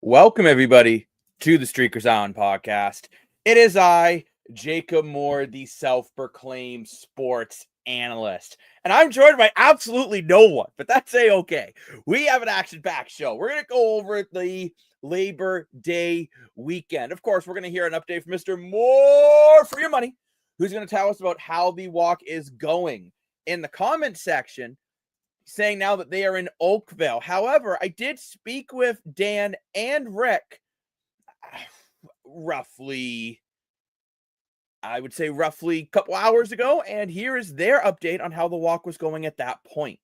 Welcome, everybody, to the Streakers On podcast. It is I, Jacob Moore, the self-proclaimed sports analyst. And I'm joined by absolutely no one, but that's a-okay. We have an action-packed show. We're going to go over the Labor Day weekend. Of course, we're going to hear an update from Mr. More for your money, who's going to tell us about how the walk is going. In the comment section, saying now that they are in Oakville. However, I did speak with Dan and Rick roughly a couple hours ago, and here is their update on how the walk was going at that point.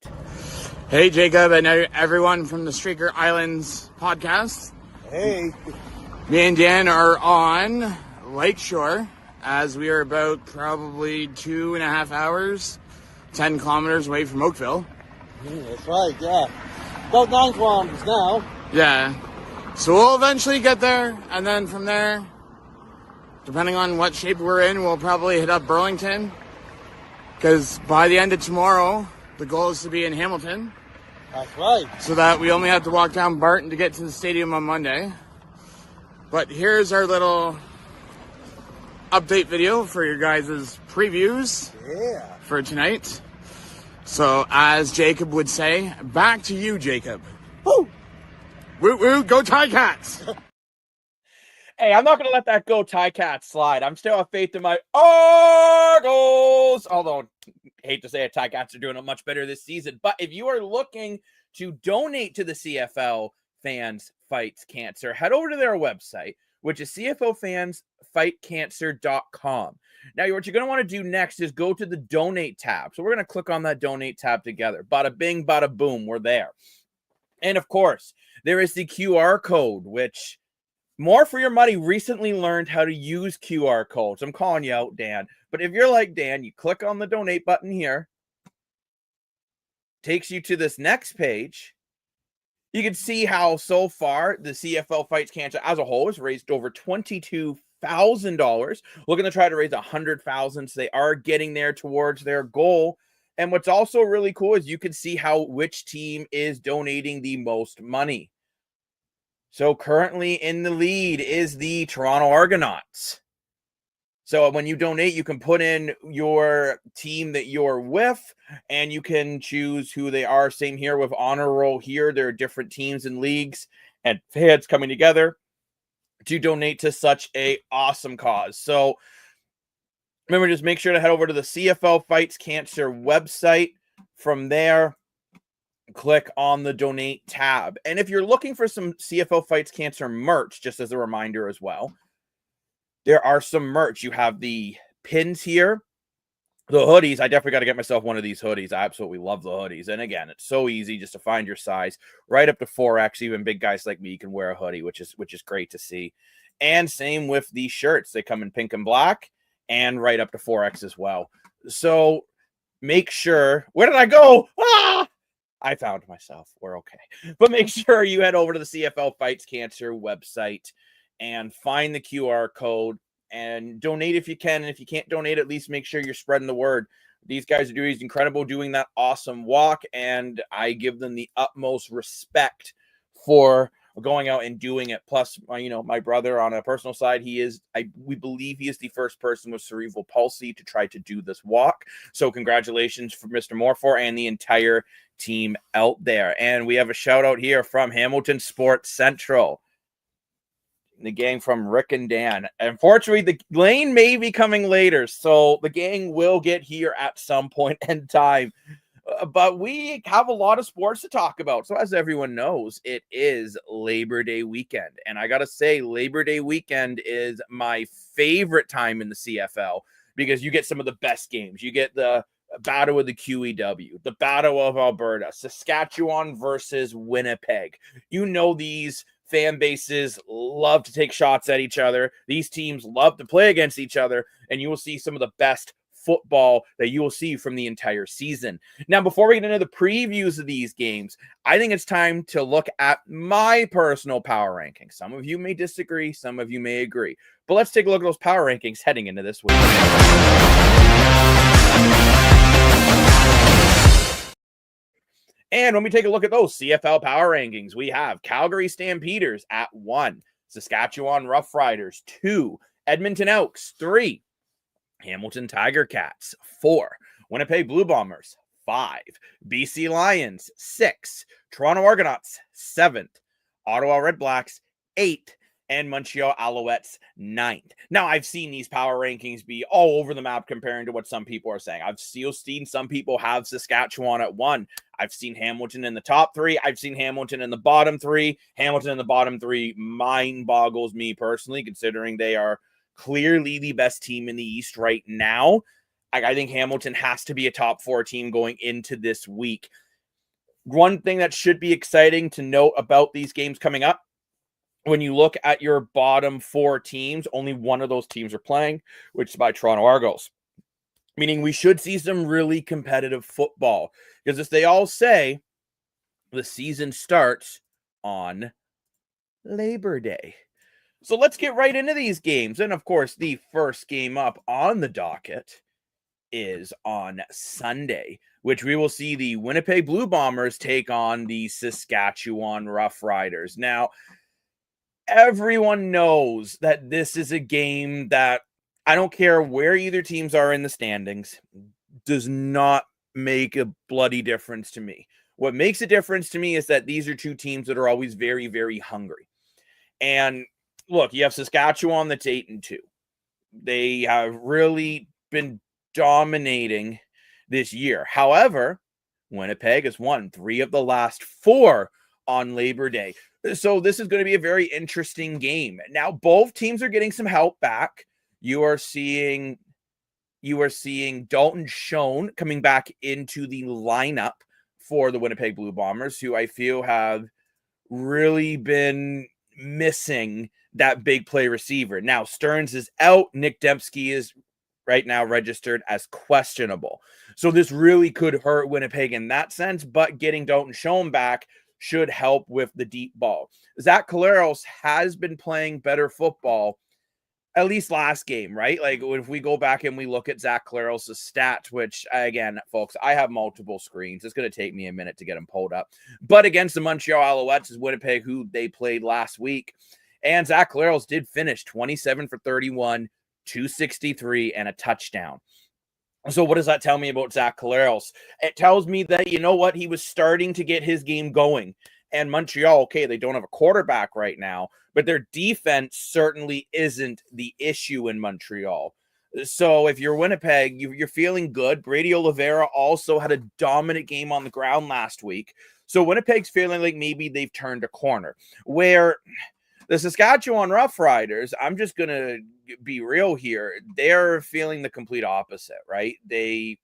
Hey, Jacob, and everyone from the Streaker Islands podcast. Hey. Me and Dan are on Lakeshore, as we are about probably 2.5 hours, 10 kilometers away from Oakville. That's right, yeah. About 9 kilometers now. Yeah. So we'll eventually get there, and then from there, depending on what shape we're in, we'll probably hit up Burlington. Because by the end of tomorrow, the goal is to be in Hamilton. That's right. So that we only have to walk down Barton to get to the stadium on Monday. But here's our little update video for your guys' previews for tonight. So, as Jacob would say, back to you, Jacob. Woo! Woo woo, go Ticats! Hey, I'm not going to let that go Ticats slide. I'm still have faith in my Argos. Although, hate to say it, Ticats are doing it much better this season. But if you are looking to donate to the CFL Fans Fights Cancer, head over to their website, which is cflfansfightcancer.com. Now, what you're going to want to do next is go to the donate tab. So we're going to click on that donate tab together. Bada bing, bada boom, we're there. And of course, there is the QR code, which More for Your Money recently learned how to use QR codes. I'm calling you out, Dan. But if you're like Dan, you click on the donate button here. Takes you to this next page. You can see how so far the CFL Fights Cancer as a whole has raised over $22,000. Looking to try to raise $100,000. So they are getting there towards their goal. And what's also really cool is you can see which team is donating the most money. So currently in the lead is the Toronto Argonauts. So when you donate, you can put in your team that you're with, and you can choose who they are. Same here with Honor Roll here. There are different teams and leagues and fans coming together to donate to such a awesome cause. So remember, just make sure to head over to the CFL Fights Cancer website. From there, click on the donate tab. And if you're looking for some CFL Fights Cancer merch, just as a reminder as well, there are some merch. You have the pins here, the hoodies. I definitely got to get myself one of these hoodies. I absolutely love the hoodies. And again, it's so easy just to find your size, right up to 4X. Even big guys like me can wear a hoodie, which is great to see. And same with the shirts. They come in pink and black and right up to 4X as well. So make sure, where did I go? I found myself. We're okay. But make sure you head over to the CFL Fights Cancer website and find the QR code and donate if you can. And if you can't donate, at least make sure you're spreading the word. These guys are doing incredible, doing that awesome walk, and I give them the utmost respect for going out and doing it. Plus, my brother, on a personal side, we believe he is the first person with cerebral palsy to try to do this walk. So congratulations for Mr. Morfor and the entire team out there. And we have a shout out here from Hamilton Sports Central, the gang from Rick and Dan. Unfortunately, the lane may be coming later, so the gang will get here at some point in time. But we have a lot of sports to talk about. So as everyone knows, it is Labor Day weekend. And I got to say, Labor Day weekend is my favorite time in the CFL because you get some of the best games. You get the Battle of the QEW, the Battle of Alberta, Saskatchewan versus Winnipeg. These fan bases love to take shots at each other. These teams love to play against each other, and you will see some of the best football that you will see from the entire season. Now, before we get into the previews of these games, I think it's time to look at my personal power rankings. Some of you may disagree, some of you may agree, but let's take a look at those power rankings heading into this week. And when we take a look at those CFL power rankings, we have Calgary Stampeders at 1, Saskatchewan Roughriders 2, Edmonton Elks 3, Hamilton Tiger Cats 4, Winnipeg Blue Bombers 5, BC Lions 6, Toronto Argonauts 7th, Ottawa Red Blacks 8th, and Montreal Alouettes 9th. Now, I've seen these power rankings be all over the map comparing to what some people are saying. I've still seen some people have Saskatchewan at 1. I've seen Hamilton in the top 3. I've seen Hamilton in the bottom 3. Hamilton in the bottom 3 mind boggles me personally, considering they are clearly the best team in the East right now. I think Hamilton has to be a top 4 team going into this week. One thing that should be exciting to note about these games coming up, when you look at your bottom 4 teams, only one of those teams are playing, which is by Toronto Argos. Meaning we should see some really competitive football. Because as they all say, the season starts on Labor Day. So let's get right into these games. And of course, the first game up on the docket is on Sunday, which we will see the Winnipeg Blue Bombers take on the Saskatchewan Roughriders. Now, everyone knows that this is a game that I don't care where either teams are in the standings, does not make a bloody difference to me. What makes a difference to me is that these are two teams that are always very, very hungry. And look, you have Saskatchewan that's 8-2. They have really been dominating this year. However, Winnipeg has won 3 of the last 4 on Labor Day. So this is going to be a very interesting game. Now, both teams are getting some help back. You are seeing Dalton Schoen coming back into the lineup for the Winnipeg Blue Bombers, who I feel have really been missing that big play receiver. Now, Stearns is out. Nick Dembski is right now registered as questionable. So this really could hurt Winnipeg in that sense, but getting Dalton Schoen back should help with the deep ball. Zach Collaros has been playing better football, at least last game, right? Like if we go back and we look at Zach Collaros' stats, which again, folks, I have multiple screens. It's going to take me a minute to get them pulled up. But against the Montreal Alouettes is Winnipeg, who they played last week. And Zach Collaros did finish 27 for 31, 263, and a touchdown. So what does that tell me about Zach Collaros? It tells me that, you know what, he was starting to get his game going. And Montreal, okay, they don't have a quarterback right now, but their defense certainly isn't the issue in Montreal. So if you're Winnipeg, you're feeling good. Brady Oliveira also had a dominant game on the ground last week. So Winnipeg's feeling like maybe they've turned a corner. Where the Saskatchewan Roughriders, I'm just going to be real here, they're feeling the complete opposite, right? They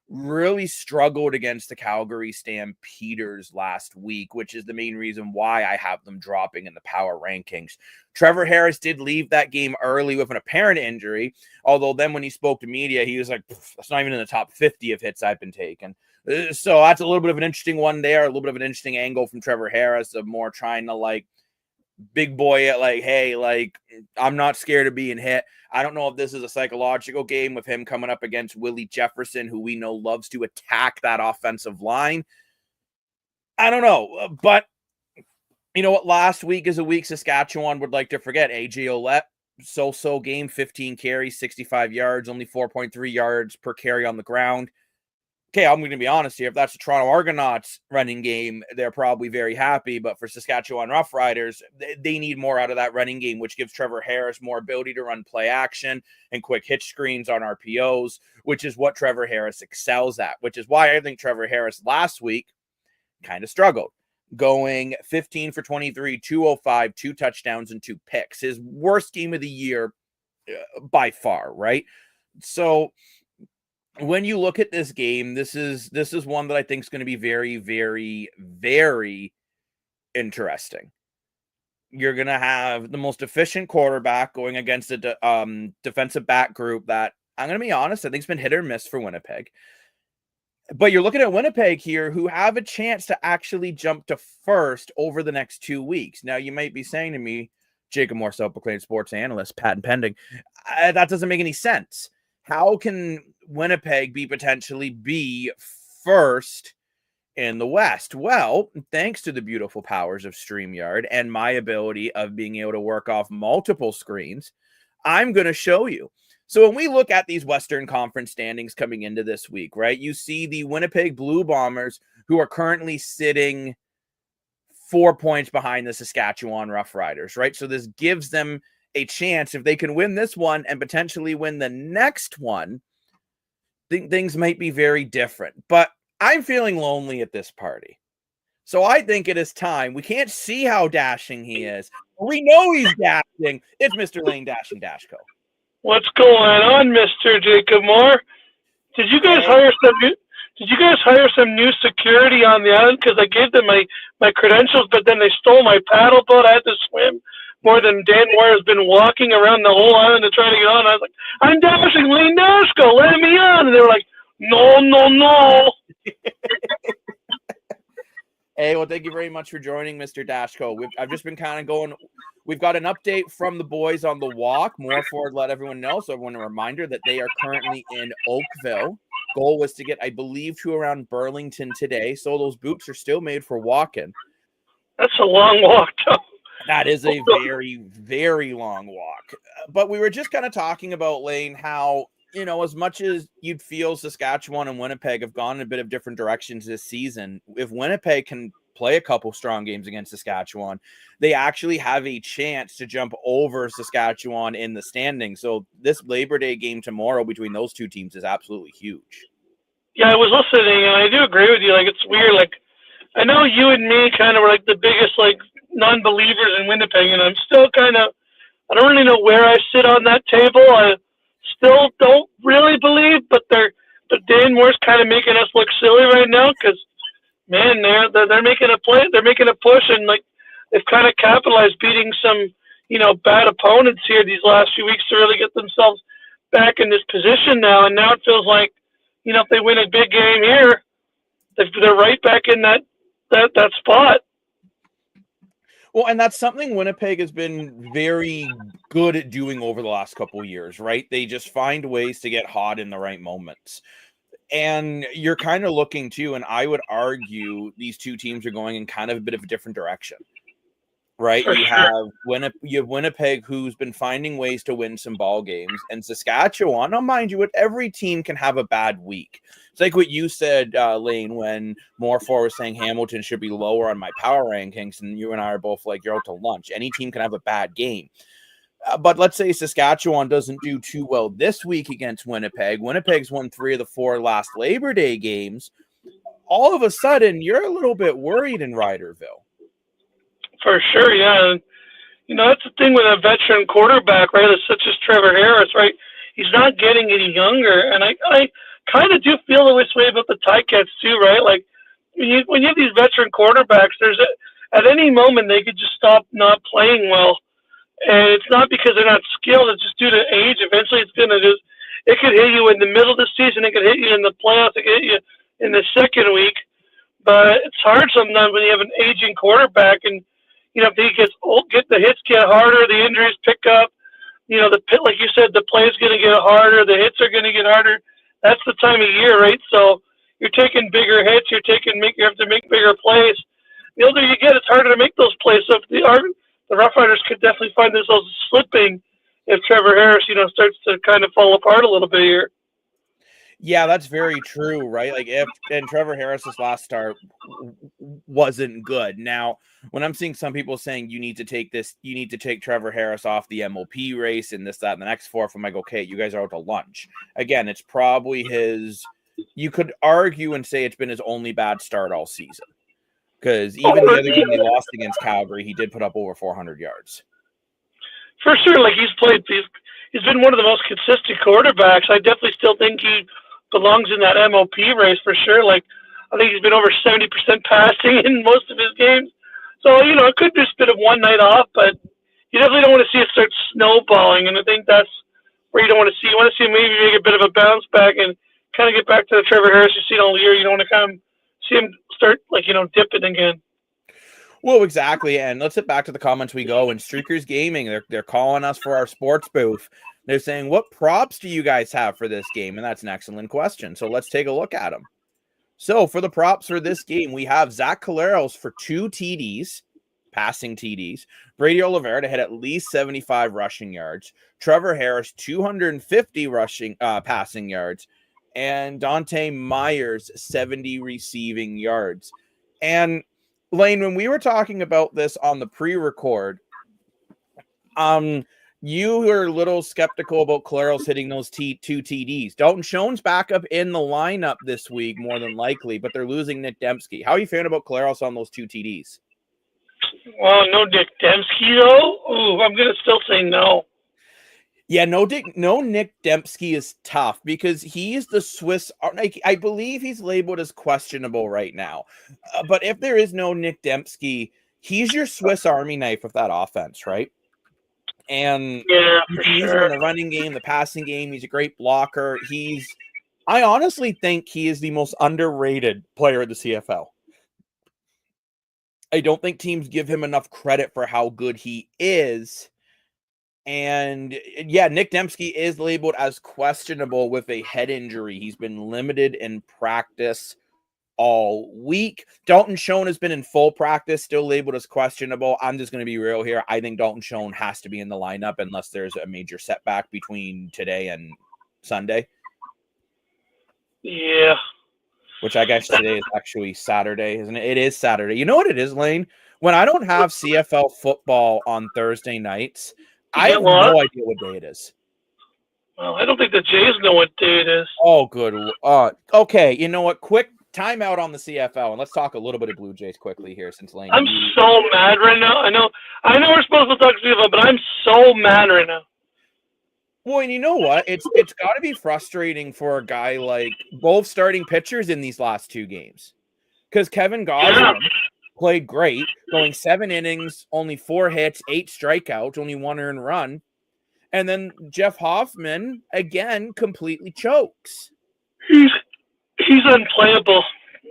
really struggled against the Calgary Stampeders last week, which is the main reason why I have them dropping in the power rankings. Trevor Harris did leave that game early with an apparent injury, although then when he spoke to media, he was like, that's not even in the top 50 of hits I've been taking. So that's a little bit of an interesting one there, a little bit of an interesting angle from Trevor Harris of more trying to like big boy at like, hey, like, I'm not scared of being hit. I don't know if this is a psychological game with him coming up against Willie Jefferson, who we know loves to attack that offensive line. I don't know. But you know what? Last week is a week Saskatchewan would like to forget. AJ Ouellette, so-so game, 15 carries, 65 yards, only 4.3 yards per carry on the ground. Okay, I'm going to be honest here. If that's the Toronto Argonauts running game, they're probably very happy. But for Saskatchewan Roughriders, they need more out of that running game, which gives Trevor Harris more ability to run play action and quick hitch screens on RPOs, which is what Trevor Harris excels at, which is why I think Trevor Harris last week kind of struggled, going 15 for 23, 205, 2 touchdowns, and 2 picks. His worst game of the year by far, right? So when you look at this game, this is one that I think is going to be very, very, very interesting. You're going to have the most efficient quarterback going against a defensive back group that, I'm going to be honest, I think it's been hit or miss for Winnipeg. But you're looking at Winnipeg here, who have a chance to actually jump to first over the next 2 weeks. Now, you might be saying to me, Jacob Morse, self-proclaimed sports analyst, patent pending, that doesn't make any sense. How can Winnipeg potentially be first in the West? Well, thanks to the beautiful powers of StreamYard and my ability of being able to work off multiple screens, I'm going to show you. So when we look at these Western Conference standings coming into this week, right, you see the Winnipeg Blue Bombers, who are currently sitting 4 points behind the Saskatchewan Roughriders, right? So this gives them a chance. If they can win this one and potentially win the next one, things might be very different. But I'm feeling lonely at this party. So I think it is time. We can't see how dashing he is. We know he's dashing. It's Mr. Lane Dashing Dashco. What's going on, Mr. Jacob Moore? Did you guys hire some new security on the island? Because I gave them my credentials, but then they stole my paddle boat. I had to swim more than Dan Moore has been walking around the whole island to try to get on. I was like, I'm Dashing Lane Dashco, let me on. And they were like, no. Hey, well, thank you very much for joining, Mr. Dashco. I've just been kind of going. We've got an update from the boys on the walk. More forward, let everyone know. So everyone a reminder that they are currently in Oakville. Goal was to get, I believe, to around Burlington today. So those boots are still made for walking. That's a long walk, though. That is a very, very long walk. But we were just kind of talking about, Lane, how, you know, as much as you'd feel Saskatchewan and Winnipeg have gone in a bit of different directions this season, if Winnipeg can play a couple strong games against Saskatchewan, they actually have a chance to jump over Saskatchewan in the standings. So this Labor Day game tomorrow between those two teams is absolutely huge. Yeah, I was listening, and I do agree with you. Like, it's weird. Like, I know you and me kind of were like the biggest like non-believers in Winnipeg, and I'm still kind of, I don't really know where I sit on that table. I still don't really believe, but Dan Moore's kind of making us look silly right now because, man, they're making a play, they're making a push, and like they've kind of capitalized, beating some, you know, bad opponents here these last few weeks to really get themselves back in this position now. And now it feels like, you know, if they win a big game here, they're right back in that spot. Well, and that's something Winnipeg has been very good at doing over the last couple of years, right? They just find ways to get hot in the right moments. And you're kind of looking too, and I would argue these two teams are going in kind of a bit of a different direction, right? You have Winnipeg, who's been finding ways to win some ball games, and Saskatchewan. Now, mind you, every team can have a bad week. It's like what you said, Lane, when Morfor was saying Hamilton should be lower on my power rankings, and you and I are both like, you're out to lunch. Any team can have a bad game. But let's say Saskatchewan doesn't do too well this week against Winnipeg. Winnipeg's won 3 of the 4 last Labor Day games. All of a sudden, you're a little bit worried in Riderville. For sure, yeah. And, you know, that's the thing with a veteran quarterback, right, such as Trevor Harris, right? He's not getting any younger. And I kind of do feel this way about the Ticats too, right? Like, when you have these veteran quarterbacks, at any moment they could just stop not playing well. And it's not because they're not skilled, it's just due to age. Eventually it could hit you in the middle of the season, it could hit you in the playoffs, it could hit you in the second week. But it's hard sometimes when you have an aging quarterback, and, you know, if he gets old, the hits get harder, the injuries pick up, you know, like you said, the play is going to get harder, the hits are going to get harder. That's the time of year, right? So you're taking bigger hits, you have to make bigger plays. The older you get, it's harder to make those plays. So if the Rough Riders could definitely find themselves slipping if Trevor Harris, you know, starts to kind of fall apart a little bit here. Yeah, that's very true, right? Like, and Trevor Harris's last start wasn't good. Now, when I'm seeing some people saying you need to take Trevor Harris off the MOP race and this, that, and the next 4, I'm like, okay, you guys are out to lunch. Again, it's probably you could argue and say it's been his only bad start all season. Because even the other game they lost against Calgary, he did put up over 400 yards. For sure, like he's been one of the most consistent quarterbacks. I definitely still think he belongs in that MOP race for sure. Like, I think he's been over 70% passing in most of his games. So, you know, it could just be a one night off, but you definitely don't want to see it start snowballing. And I think that's where you don't want to see. You want to see him maybe make a bit of a bounce back and kind of get back to the Trevor Harris you've seen all year. You don't want to kind of see him start, like, you know, dipping again. Well, exactly. And let's get back to the comments we go. And Streakers Gaming, they're calling us for our sports booth. They're saying, what props do you guys have for this game? And that's an excellent question. So let's take a look at them. So for the props for this game, we have Zach Collaros for 2 TDs, passing TDs. Brady Oliveira to hit at least 75 rushing yards. Trevor Harris, 250 passing yards. And Dante Myers, 70 receiving yards. And Lane, when we were talking about this on the pre-record, you were a little skeptical about Collaros hitting those 2 TDs. Dalton Schoen's back up in the lineup this week, more than likely, but they're losing Nick Dembski. How are you feeling about Collaros on those 2 TDs? Well, no Nick Dembski, though. Ooh, I'm going to still say no. Yeah, no Nick Dembski is tough because he's the Swiss. I believe he's labeled as questionable right now. But if there is no Nick Dembski, he's your Swiss Army knife with that offense, right? And yeah, you can use him in the running game, the passing game. He's a great blocker. I honestly think he is the most underrated player in the CFL. I don't think teams give him enough credit for how good he is. And yeah, Nick Dembski is labeled as questionable with a head injury. He's been limited in practice all week. Dalton Schoen has been in full practice, still labeled as questionable. I'm just going to be real here. I think Dalton Schoen has to be in the lineup unless there's a major setback between today and Sunday. Yeah. Which I guess today is actually Saturday, isn't it? It is Saturday. You know what it is, Lane? When I don't have CFL football on Thursday nights, I have no idea what day it is. Well, I don't think the Jays know what day it is. Oh, good. Okay, you know what? Quick timeout on the CFL, and let's talk a little bit of Blue Jays quickly here, since Lane. I'm so mad right now. I know we're supposed to talk CFL, but I'm so mad right now. Well, and you know what? It's got to be frustrating for a guy like both starting pitchers in these last 2 games, because Kevin Gosselin played great, going 7 innings, only 4 hits, 8 strikeouts, only 1 earned run, and then Jeff Hoffman again completely chokes. He's unplayable.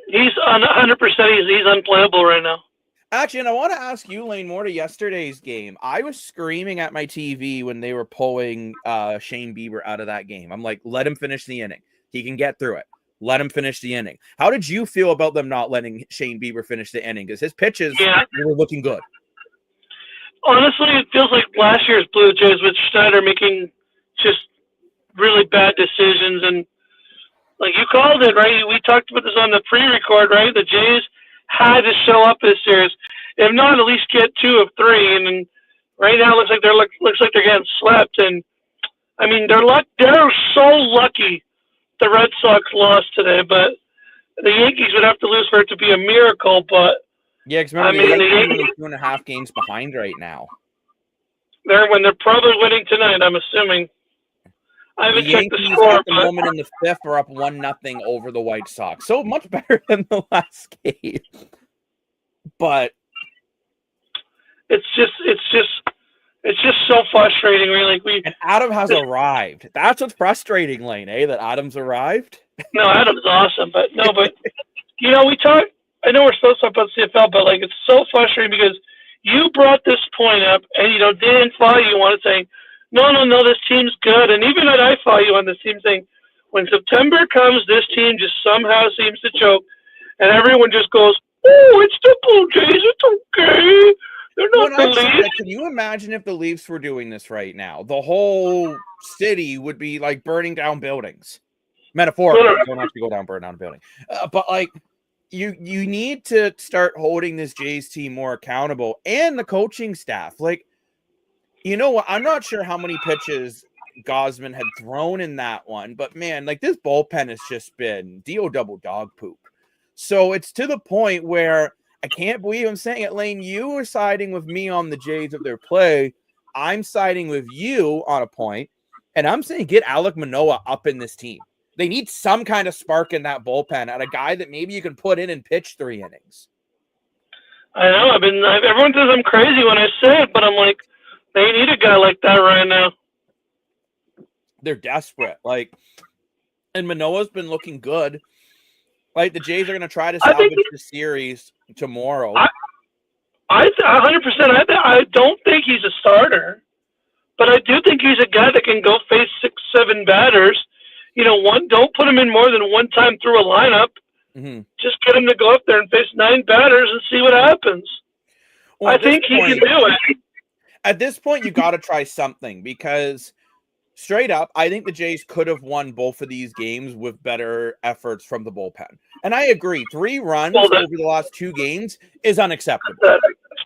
He's 100%. He's unplayable right now. Actually, and I want to ask you, Lane, more to yesterday's game. I was screaming at my TV when they were pulling Shane Bieber out of that game. I'm like, let him finish the inning. He can get through it. Let him finish the inning. How did you feel about them not letting Shane Bieber finish the inning? Because his pitches were looking good. Honestly, it feels like last year's Blue Jays with Schneider making just really bad decisions. And like you called it, right? We talked about this on the pre-record, right? The Jays had to show up this series. If not, at least get 2 of 3. And then right now it looks like they're getting swept. And I mean, they're so lucky the Red Sox lost today, but the Yankees would have to lose for it to be a miracle. But yeah, because remember, the Yankees are only 2.5 games behind right now. They're probably winning tonight, I'm assuming. I haven't checked the score. At the moment in the 5th are up 1-0 over the White Sox. So much better than the last game. But it's just so frustrating, really. And Adam has arrived. That's what's frustrating, Lane, that Adam's arrived? No, Adam's awesome. But you know, I know we're supposed to talk about CFL, but like, it's so frustrating because you brought this point up and, you know, didn't follow you on it saying, no, this team's good. And even I follow you on this team saying, when September comes, this team just somehow seems to choke. And everyone just goes, oh, it's the Blue Jays. It's okay. They're not the Leafs. Can you imagine if the Leafs were doing this right now? The whole city would be like burning down buildings. Metaphorically, don't have to burn down a building. But like, you need to start holding this Jays team more accountable, and the coaching staff. Like, you know what? I'm not sure how many pitches Gosman had thrown in that one, but man, like, this bullpen has just been double dog poop. So it's to the point where I can't believe I'm saying it, Lane. You are siding with me on the Jays of their play. I'm siding with you on a point, and I'm saying get Alek Manoah up in this team. They need some kind of spark in that bullpen at a guy that maybe you can put in and pitch 3 innings. I know. Everyone says I'm crazy when I say it, but I'm like, they need a guy like that right now. They're desperate. Like, and Manoah's been looking good. Like, the Jays are going to try to salvage the series tomorrow. 100%. I don't think he's a starter, but I do think he's a guy that can go face 6-7 batters. You know, don't put him in more than one time through a lineup. Mm-hmm. Just get him to go up there and face 9 batters and see what happens. Well, I think he can do it. At this point, you got to try something because straight up, I think the Jays could have won both of these games with better efforts from the bullpen. And I agree, 3 runs over the last 2 games is unacceptable.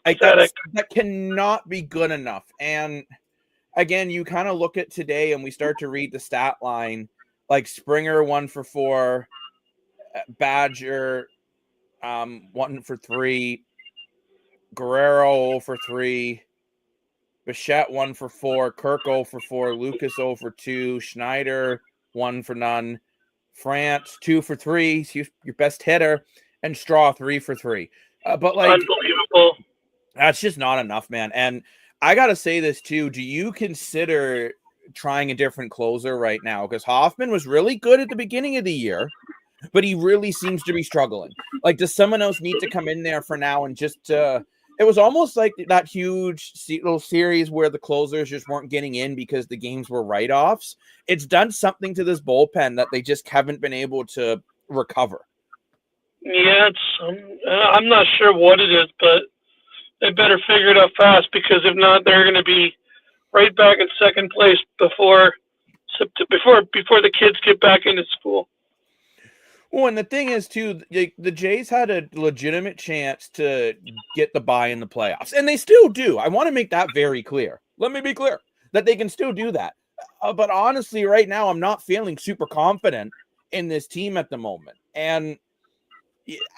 Like that cannot be good enough. And again, you kind of look at today and we start to read the stat line, like Springer 1 for 4, Badger 1 for 3, Guerrero 0 for 3, Bichette 1 for 4, Kirk 0 for 4, Lucas 0 for 2, Schneider 1 for none, France 2 for 3, he's your best hitter, and Straw 3 for 3. But like, unbelievable. That's just not enough, man. And I gotta say this too. Do you consider trying a different closer right now? Because Hoffman was really good at the beginning of the year, but he really seems to be struggling. Like, does someone else need to come in there for now and just it was almost like that huge little series where the closers just weren't getting in because the games were write-offs. It's done something to this bullpen that they just haven't been able to recover. Yeah, I'm not sure what it is, but they better figure it out fast because if not, they're going to be right back in second place before the kids get back into school. Well, and the thing is, too, the Jays had a legitimate chance to get the bye in the playoffs, and they still do. I want to make that very clear. Let me be clear that they can still do that. But honestly, right now, I'm not feeling super confident in this team at the moment. And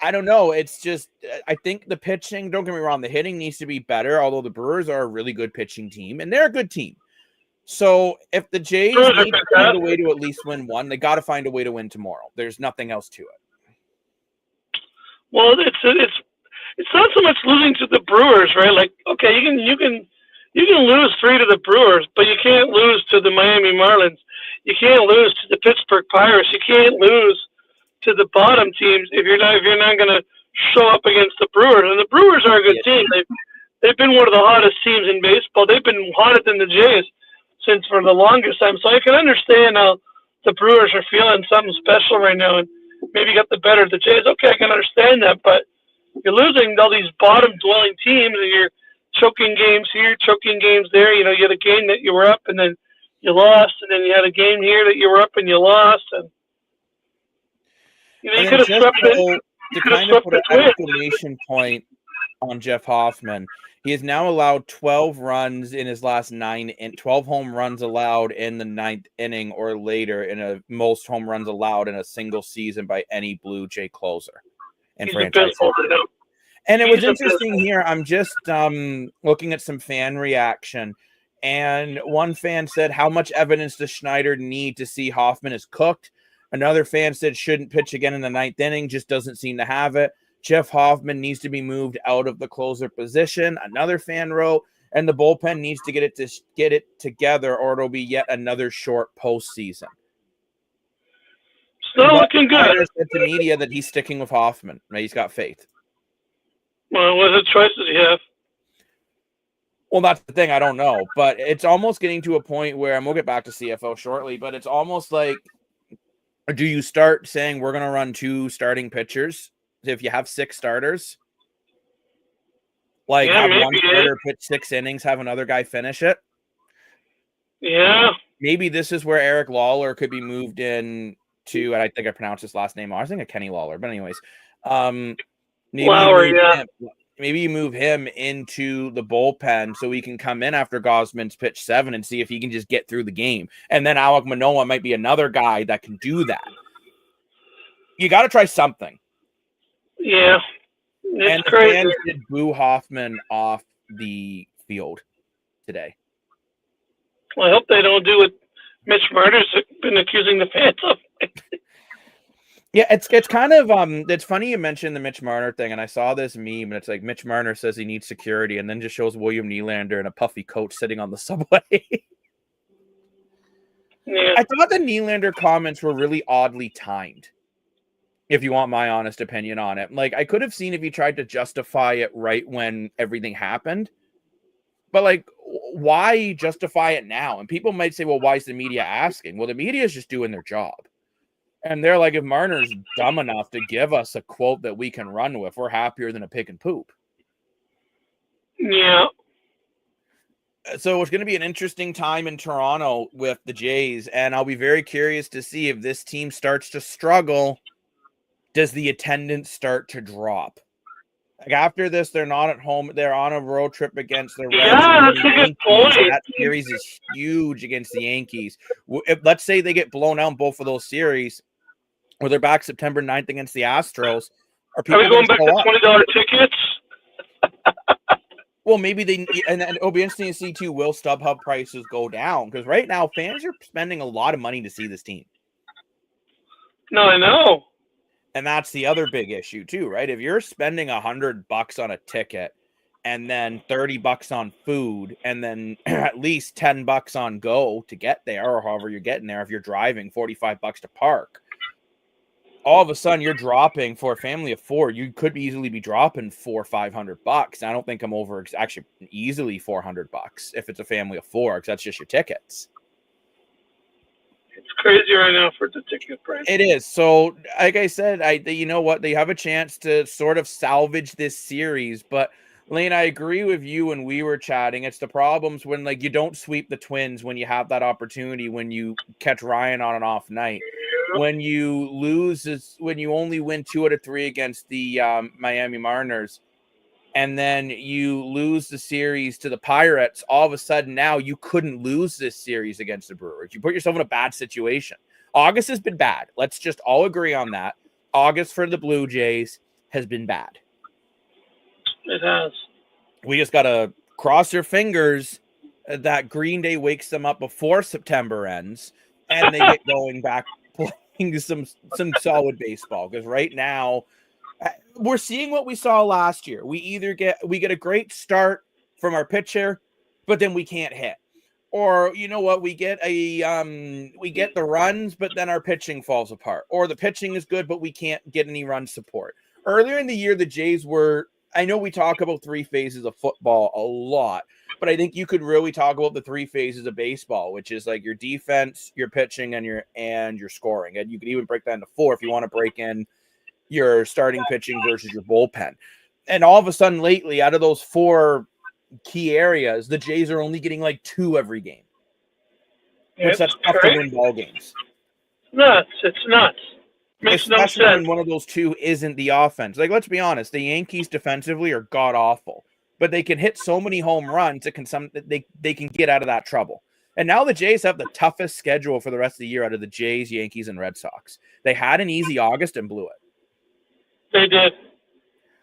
I don't know. It's just, I think the pitching, don't get me wrong, the hitting needs to be better, although the Brewers are a really good pitching team, and they're a good team. So if the Jays need to find a way to at least win one, they got to find a way to win tomorrow. There's nothing else to it. Well, it's not so much losing to the Brewers, right? Like, okay, you can lose 3 to the Brewers, but you can't lose to the Miami Marlins. You can't lose to the Pittsburgh Pirates. You can't lose to the bottom teams if you're not going to show up against the Brewers. And the Brewers are a good team. They've been one of the hottest teams in baseball. They've been hotter than the Jays since for the longest time. So I can understand how the Brewers are feeling something special right now and maybe got the better of the Jays. Okay, I can understand that, but you're losing all these bottom-dwelling teams and you're choking games here, choking games there. You know, you had a game that you were up and then you lost, and then you had a game here that you were up and you lost. And you know, you could have swept it. To kind of put an exclamation point on Jeff Hoffman, he has now allowed 12 runs in his last 9 and 12 home runs allowed in the 9th inning or later in a most home runs allowed in a single season by any Blue Jay closer. And franchise. And it was interesting here. I'm just looking at some fan reaction, and one fan said, "How much evidence does Schneider need to see Hoffman is cooked?" Another fan said, "Shouldn't pitch again in the 9th inning, just doesn't seem to have it. Jeff Hoffman needs to be moved out of the closer position." Another fan wrote, "And the bullpen needs to get it together, or it'll be yet another short postseason." Still looking good. Schneider said to media that he's sticking with Hoffman. He's got faith. Well, what choice does he have? Well, that's the thing. I don't know. But it's almost getting to a point where, and we'll get back to CFL shortly, but it's almost like, do you start saying we're going to run 2 starting pitchers if you have 6 starters? Like, have one starter pitch 6 innings, have another guy finish it? Yeah. Maybe this is where Eric Lawler could be moved in to, and I think I pronounced his last name. I was thinking Kenny Lawler, but anyways. Maybe you move him into the bullpen so he can come in after Gosman's pitch 7 and see if he can just get through the game. And then Alek Manoah might be another guy that can do that. You got to try something. Yeah. And the fans did boo Hoffman off the field today. Well, I hope they don't do what Mitch Marner's been accusing the fans of. Yeah, it's kind of it's funny you mentioned the Mitch Marner thing, and I saw this meme, and it's like Mitch Marner says he needs security, and then just shows William Nylander in a puffy coat sitting on the subway. Yeah. I thought the Nylander comments were really oddly timed, if you want my honest opinion on it. Like, I could have seen if he tried to justify it right when everything happened, but like, why justify it now? And people might say, well, why is the media asking? Well, the media is just doing their job. And they're like, if Marner's dumb enough to give us a quote that we can run with, we're happier than a pig and poop. Yeah. So it's going to be an interesting time in Toronto with the Jays, and I'll be very curious to see if this team starts to struggle. Does the attendance start to drop? Like after this, they're not at home. They're on a road trip against the Reds. Yeah, that's a good point. That series is huge against the Yankees. Let's say they get blown out in both of those series, or they're back September 9th against the Astros. Are we going back to $20 tickets? Well, maybe and it'll be interesting to see too. Will StubHub prices go down? Because right now, fans are spending a lot of money to see this team. No, I know. And that's the other big issue too, right? If you're spending $100 on a ticket, and then $30 on food, and then at least $10 on go to get there, or however you're getting there, if you're driving, $45 to park. All of a sudden, you're dropping for a family of four. You could easily be dropping $400 or $500. I don't think I'm over actually easily $400 if it's a family of four, because that's just your tickets. It's crazy right now for the ticket price. It is. So, like I said, you know what? They have a chance to sort of salvage this series. But Lane, I agree with you when we were chatting. It's the problems when like you don't sweep the Twins when you have that opportunity, when you catch Ryan on an off night. When you lose, when you only win 2 out of 3 against the Miami Mariners, and then you lose the series to the Pirates, all of a sudden now you couldn't lose this series against the Brewers. You put yourself in a bad situation. August has been bad. Let's just all agree on that. August for the Blue Jays has been bad. It has. We just got to cross your fingers that Green Day wakes them up before September ends and they get going back playing some solid baseball, because right now we're seeing what we saw last year. We get a great start from our pitcher, but then we can't hit. Or you know what, we get the runs, but then our pitching falls apart. Or the pitching is good, but we can't get any run support. Earlier in the year, the Jays were, I know we talk about 3 phases of football a lot, but I think you could really talk about the 3 phases of baseball, which is like your defense, your pitching, and your scoring. And you could even break that into 4 if you want to break in your starting pitching versus your bullpen. And all of a sudden lately, out of those 4 key areas, the Jays are only getting like 2 every game. Which that's tough to win ball games. It's nuts. Makes no Especially sense. when one of those 2 isn't the offense. Like, let's be honest, the Yankees defensively are god awful, but they can hit so many home runs that they can get out of that trouble. And now the Jays have the toughest schedule for the rest of the year out of the Jays, Yankees, and Red Sox. They had an easy August and blew it. They did.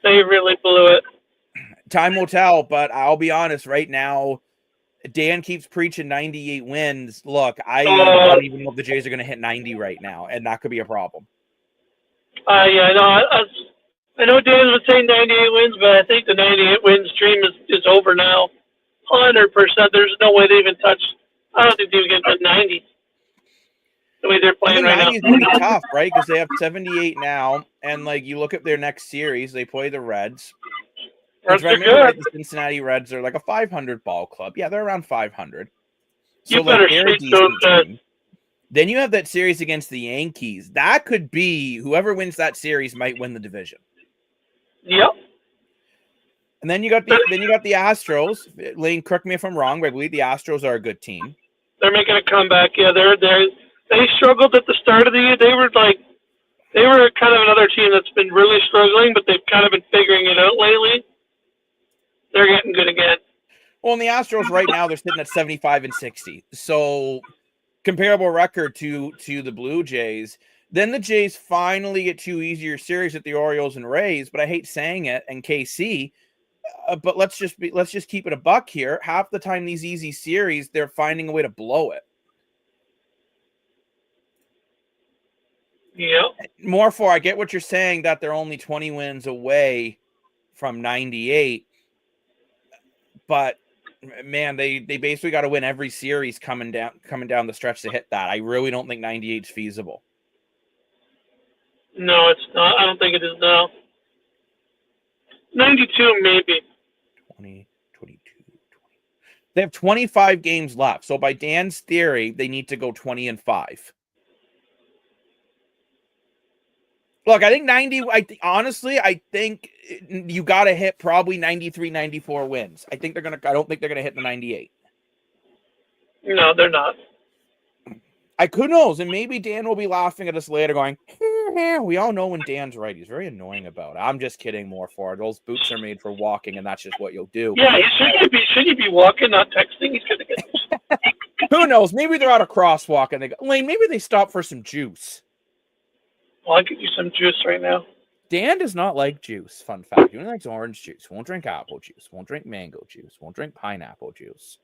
They really blew it. Time will tell, but I'll be honest, right now, Dan keeps preaching 98 wins. Look, I don't even know if the Jays are going to hit 90 right now, and that could be a problem. Yeah, I know Dan was saying 98 wins, but I think the 98 wins dream is over now. 100%. There's no way they even touch. I don't think they even get to 90. The way they're playing right now. 90 is going to be tough, right? Because they have 78 now, and like you look at their next series, they play the Reds. Reds are good. good. The Cincinnati Reds are like a 500 ball club. Yeah, they're around 500. So you better they're a shake those decent team. Then you have that series against the Yankees. That could be whoever wins that series might win the division. Yep. And then you got the Astros. Lane, correct me if I'm wrong, but I believe the Astros are a good team. They're making a comeback. Yeah, they struggled at the start of the year. They were kind of another team that's been really struggling, but they've kind of been figuring it out lately. They're getting good again. Well, and the Astros right now, they're sitting at 75-60. So comparable record to the Blue Jays. Then the Jays finally get 2 easier series at the Orioles and Rays, but I hate saying it, and KC. But let's just keep it a buck here. Half the time these easy series, they're finding a way to blow it. Yeah. I get what you're saying, that they're only 20 wins away from 98. But man, they basically got to win every series coming down the stretch to hit that. I really don't think 98 is feasible. No, it's not. I don't think it is now. 92 maybe. 20, 22, 20. They have 25 games left. So by Dan's theory, they need to go 20-5. Look, I think 90, honestly, I think you got to hit probably 93, 94 wins. I don't think they're going to hit the 98. No, they're not. Who knows? And maybe Dan will be laughing at us later going, we all know when Dan's right. He's very annoying about it. I'm just kidding more for it. Those boots are made for walking, and that's just what you'll do. Yeah, should he be walking, not texting? He's going to get Who knows? Maybe they're out a crosswalk and they go, Lane, maybe they stop for some juice. Well, I'll get you some juice right now. Dan does not like juice. Fun fact. He only likes orange juice. Won't drink apple juice. Won't drink mango juice. Won't drink pineapple juice.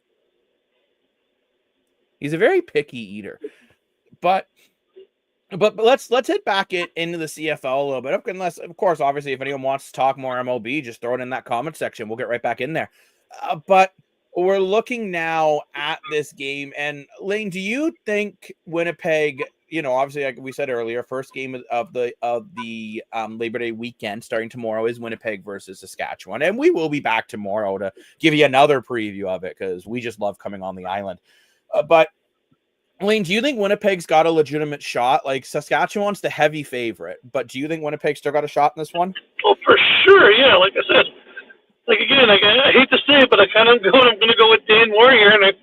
He's a very picky eater. But let's hit back into the CFL a little bit. Unless, of course, obviously, if anyone wants to talk more MLB, just throw it in that comment section. We'll get right back in there. But we're looking now at this game. And Lane, do you think Winnipeg, obviously, like we said earlier, first game of the Labor Day weekend starting tomorrow is Winnipeg versus Saskatchewan. And we will be back tomorrow to give you another preview of it because we just love coming on the island. But Lane, do you think Winnipeg's got a legitimate shot? Like, Saskatchewan's the heavy favorite, but do you think Winnipeg still got a shot in this one? Oh, for sure, yeah. Like I said, again, I hate to say it, but I'm going to go with Dan Moore here, and I'm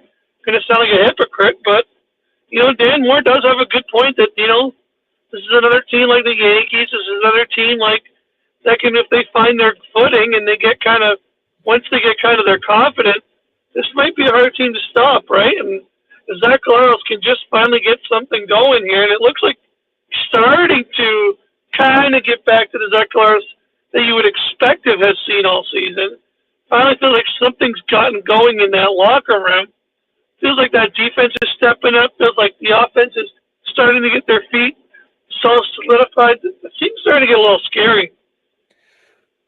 going to sound like a hypocrite, but, Dan Moore does have a good point that, this is another team like the Yankees. This is another team like that can, if they find their footing and they get once they get their confidence, this might be a hard team to stop, right? And Zach Collaros can just finally get something going here, and it looks like he's starting to kind of get back to the Zach Collaros that you would expect to have seen all season. Finally feel like something's gotten going in that locker room. Feels like that defense is stepping up. Feels like the offense is starting to get their feet so solidified. The team's starting to get a little scary.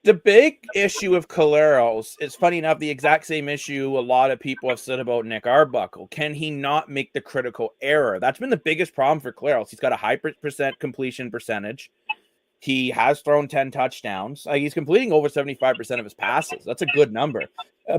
The big issue with Collaros is, funny enough, the exact same issue a lot of people have said about Nick Arbuckle. Can he not make the critical error? That's been the biggest problem for Collaros. He's got a high completion percentage. He has thrown 10 touchdowns. He's completing over 75% of his passes. That's a good number.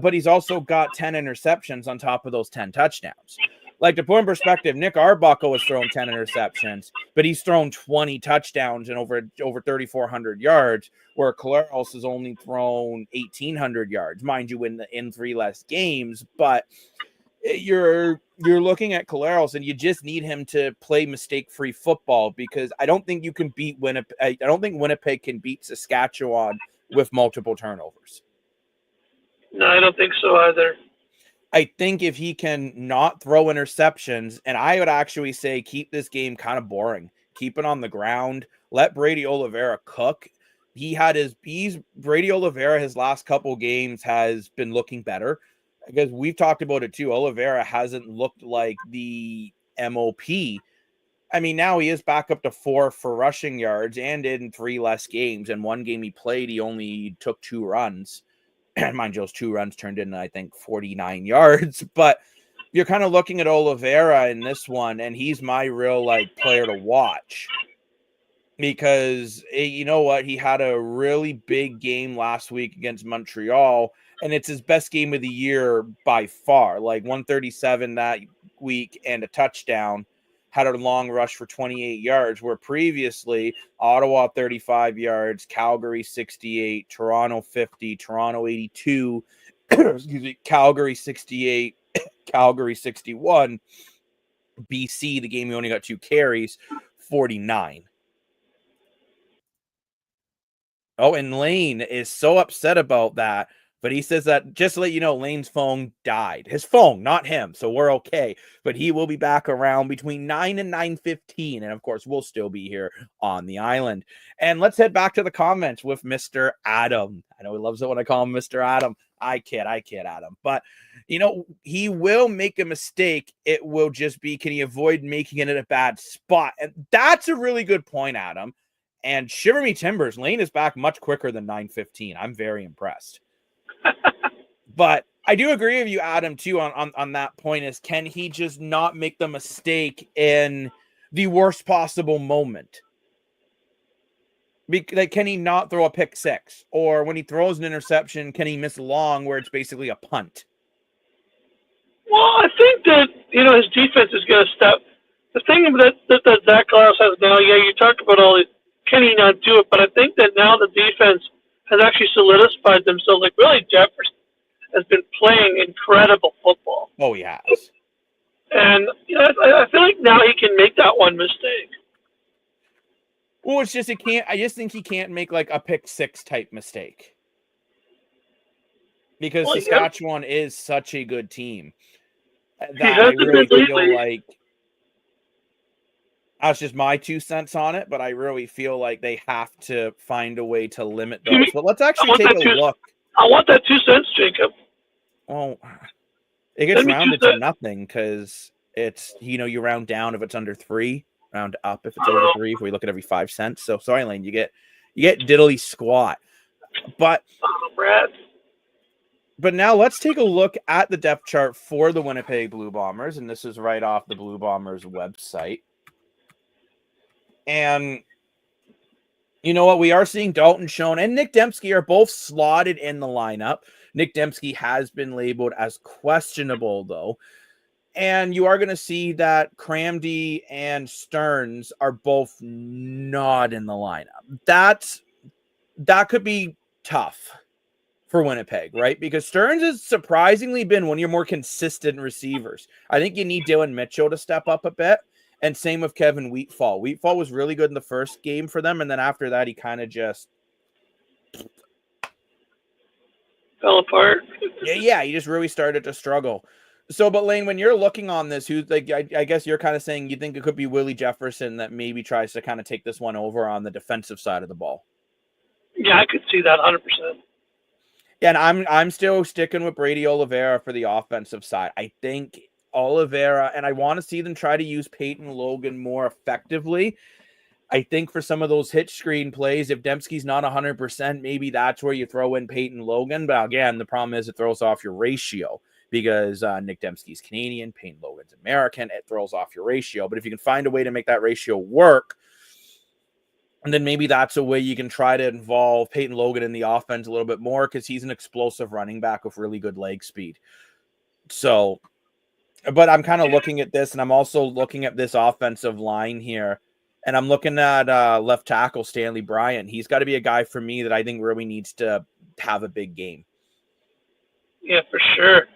But he's also got 10 interceptions on top of those 10 touchdowns. Like, to put in perspective, Nick Arbuckle has thrown 10 interceptions, but he's thrown 20 touchdowns and over 3,400 yards, where Collaros has only thrown 1,800 yards, mind you, in 3 less games. But you're looking at Collaros, and you just need him to play mistake-free football, because I don't think you can beat Winnipeg. I don't think Winnipeg can beat Saskatchewan with multiple turnovers. No, I don't think so either. I think if he can not throw interceptions, and I would actually say keep this game kind of boring, keep it on the ground, let Brady Oliveira cook. Brady Oliveira, his last couple games has been looking better, because we've talked about it too. Oliveira hasn't looked like the MOP. I mean, now he is back up to 4 for rushing yards and in 3 less games. And one game he played, he only took 2 runs. Mind you, those 2 runs turned in, I think, 49 yards. But you're kind of looking at Oliveira in this one, and he's my real player to watch, because you know what? He had a really big game last week against Montreal, and it's his best game of the year by far. 137 that week and a touchdown. Had a long rush for 28 yards, where previously Ottawa 35 yards, Calgary 68, Toronto 50, Toronto 82, Calgary 68, Calgary 61, BC, the game he only got 2 carries, 49. Oh, and Lane is so upset about that. But he says that, just to let you know, Lane's phone died. His phone, not him, so we're okay. But he will be back around between 9 and 9:15, and of course, we'll still be here on the island. And let's head back to the comments with Mr. Adam. I know he loves it when I call him Mr. Adam. I kid, Adam. But, he will make a mistake. It will just be, can he avoid making it in a bad spot? And that's a really good point, Adam. And shiver me timbers, Lane is back much quicker than 9:15. I'm very impressed. But I do agree with you, Adam, too, on that point, is can he just not make the mistake in the worst possible moment? Can he not throw a pick six? Or when he throws an interception, can he miss long where it's basically a punt? Well, I think that, his defense is going to step. The thing that Zach Collaros has now, you talk about all the can he not do it? But I think that now the defense has actually solidified themselves. Like, really, Jefferson has been playing incredible football. Oh, he has. And I feel like now he can make that one mistake. Well, it's just I just think he can't make like a pick six type mistake. Because Saskatchewan is such a good team that I really feel like that's just my 2 cents on it, but I really feel like they have to find a way to limit those. But let's actually take a look. I want that 2 cents, Jacob. Well, it gets rounded to nothing because it's, you round down if it's under 3, round up if it's over 3, if we look at every 5 cents. So sorry, Lane, you get diddly squat. But now let's take a look at the depth chart for the Winnipeg Blue Bombers, and this is right off the Blue Bombers website. And you know what? We are seeing Dalton Schoen and Nick Dembski are both slotted in the lineup. Nick Dembski has been labeled as questionable, though. And you are going to see that Cramdy and Stearns are both not in the lineup. That could be tough for Winnipeg, right? Because Stearns has surprisingly been one of your more consistent receivers. I think you need Dylan Mitchell to step up a bit. And same with Kevin Wheatfall. Wheatfall was really good in the first game for them, and then after that, he kind of just fell apart. Yeah, he just really started to struggle. So, but Lane, when you're looking on this, who's like, I guess you're kind of saying you think it could be Willie Jefferson that maybe tries to kind of take this one over on the defensive side of the ball. Yeah, I could see that 100%. Yeah, and I'm still sticking with Brady Oliveira for the offensive side. I think Oliveira, and I want to see them try to use Peyton Logan more effectively. I think for some of those hitch screen plays, if Dembski's not 100%, maybe that's where you throw in Peyton Logan. But again, the problem is it throws off your ratio because Nick Dembski's Canadian, Peyton Logan's American. It throws off your ratio. But if you can find a way to make that ratio work, and then maybe that's a way you can try to involve Peyton Logan in the offense a little bit more because he's an explosive running back with really good leg speed. So, but I'm kind of looking at this, and I'm also looking at this offensive line here, and I'm looking at left tackle Stanley Bryant. He's got to be a guy for me that I think really needs to have a big game. Yeah, for sure.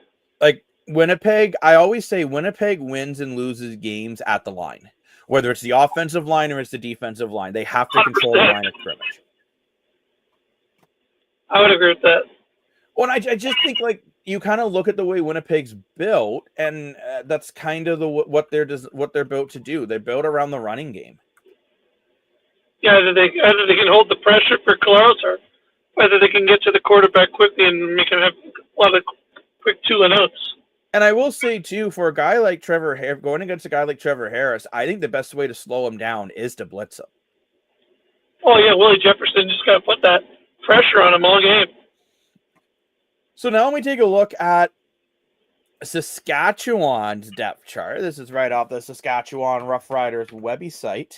Like Winnipeg, I always say Winnipeg wins and loses games at the line. Whether it's the offensive line or it's the defensive line, they have to control 100%. The line of scrimmage. I would agree with that. Well, and I just think like you kind of look at the way Winnipeg's built, and that's kind of what they're built to do. They're built around the running game. Yeah, either they can hold the pressure for Collaros, or whether they can get to the quarterback quickly and make him have a lot of quick 2-and-outs. And I will say, too, for a guy like Trevor Harris, going against a guy like Trevor Harris, I think the best way to slow him down is to blitz him. Oh, yeah, Willie Jefferson just got to put that pressure on him all game. So now we take a look at Saskatchewan's depth chart. This is right off the Saskatchewan Roughriders website.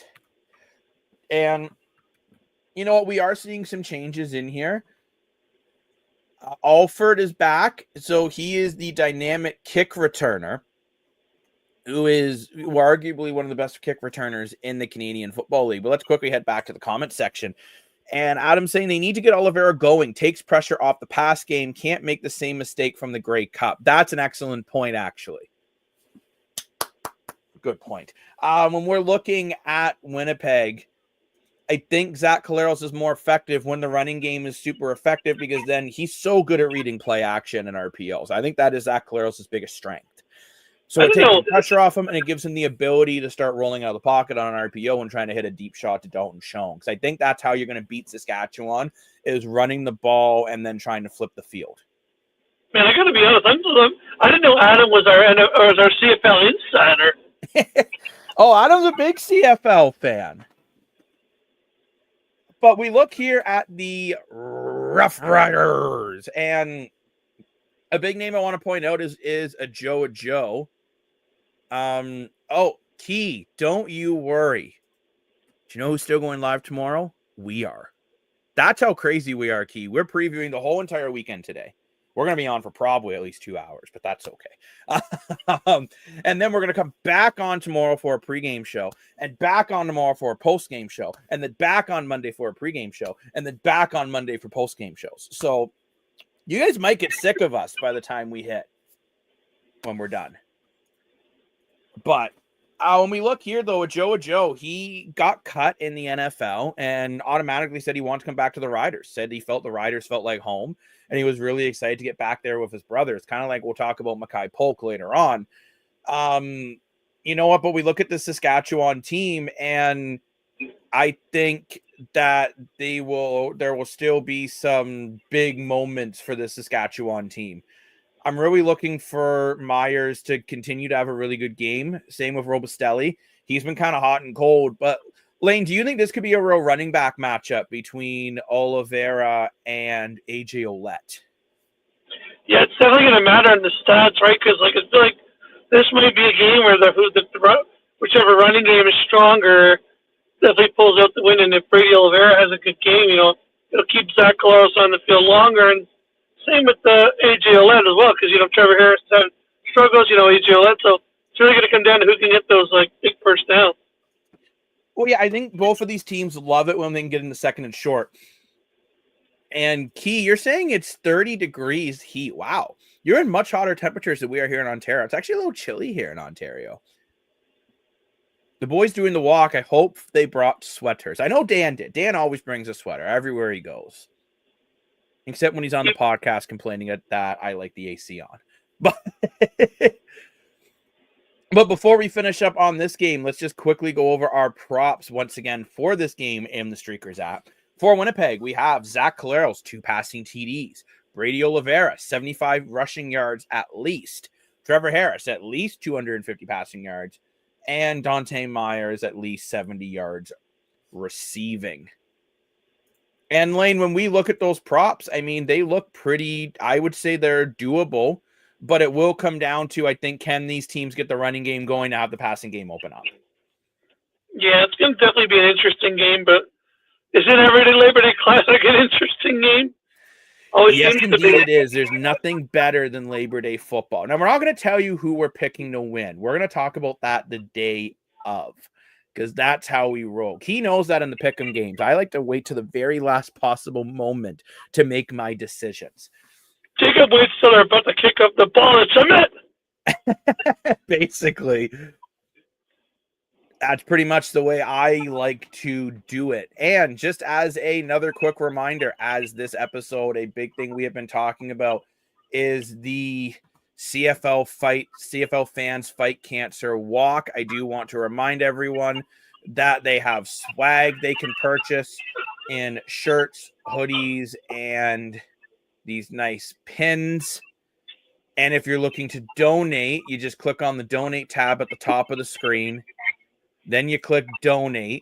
And, you know what? We are seeing some changes in here. Alford is back, so he is the dynamic kick returner, who is arguably one of the best kick returners in the Canadian Football League. But let's quickly head back to the comment section. And Adam's saying they need to get Oliveira going, takes pressure off the pass game, can't make the same mistake from the Grey Cup. That's an excellent point, actually. Good point. When we're looking at Winnipeg, I think Zach Collaros is more effective when the running game is super effective because then he's so good at reading play action and RPOs. I think that is Zach Collaros' biggest strength. So it takes the pressure off him and it gives him the ability to start rolling out of the pocket on an RPO and trying to hit a deep shot to Dalton Schoen. Because I think that's how you're going to beat Saskatchewan is running the ball and then trying to flip the field. Man, I got to be honest. I didn't know Adam was our CFL insider. Oh, Adam's a big CFL fan. But we look here at the Rough Riders, and a big name I want to point out is a Joe. Key, don't you worry. Do you know who's still going live tomorrow? We are. That's how crazy we are, Key. We're previewing the whole entire weekend today. We're going to be on for probably at least 2 hours, but that's okay. And then we're going to come back on tomorrow for a pregame show, and back on tomorrow for a postgame show, and then back on Monday for a pregame show, and then back on Monday for postgame shows. So you guys might get sick of us by the time we hit when we're done. But when we look here, though, Joe, he got cut in the NFL and automatically said he wanted to come back to the Riders, said he felt the Riders felt like home, and he was really excited to get back there with his brothers, kind of like we'll talk about Mackay Polk later on. You know what? But we look at the Saskatchewan team, and I think that there will still be some big moments for the Saskatchewan team. I'm really looking for Myers to continue to have a really good game. Same with Robustelli. He's been kind of hot and cold. But, Lane, do you think this could be a real running back matchup between Oliveira and AJ Ouellette? Yeah, it's definitely going to matter in the stats, right? Because I feel like this might be a game where whichever running game is stronger definitely pulls out the win. And if Brady Oliveira has a good game, it'll keep Zach Collaros on the field longer. And same with AJ Ouellette as well, because Trevor Harris had struggles, AJ Ouellette. So it's really going to come down to who can get those big first downs. Well, yeah, I think both of these teams love it when they can get into second and short. And Key, you're saying it's 30 degrees heat. Wow, you're in much hotter temperatures than we are here in Ontario. It's actually a little chilly here in Ontario. The boys doing the walk, I hope they brought sweaters. I know Dan did. Dan always brings a sweater everywhere he goes. Except when he's on the podcast complaining that I like the AC on. But before we finish up on this game, let's just quickly go over our props once again for this game in the Streakers app. For Winnipeg, we have Zach Collaros, 2 passing TDs. Brady Oliveira, 75 rushing yards at least. Trevor Harris, at least 250 passing yards. And Dante Myers, at least 70 yards receiving. And Lane, when we look at those props, I mean, they look pretty, I would say they're doable, but it will come down to, I think, can these teams get the running game going to have the passing game open up? Yeah, it's going to definitely be an interesting game, but isn't every Labor Day Classic an interesting game? Yes, indeed it is. There's nothing better than Labor Day football. Now, we're not going to tell you who we're picking to win. We're going to talk about that the day of, because that's how we roll. He knows that in the pick'em games. I like to wait to the very last possible moment to make my decisions. Jacob waits till they're about to kick up the ball and submit. Basically, that's pretty much the way I like to do it. And just as another quick reminder, as this episode, a big thing we have been talking about is the CFL Fans Fight Cancer Walk. I do want to remind everyone that they have swag they can purchase in shirts, hoodies, and these nice pins. And if you're looking to donate, you just click on the donate tab at the top of the screen. Then you click donate.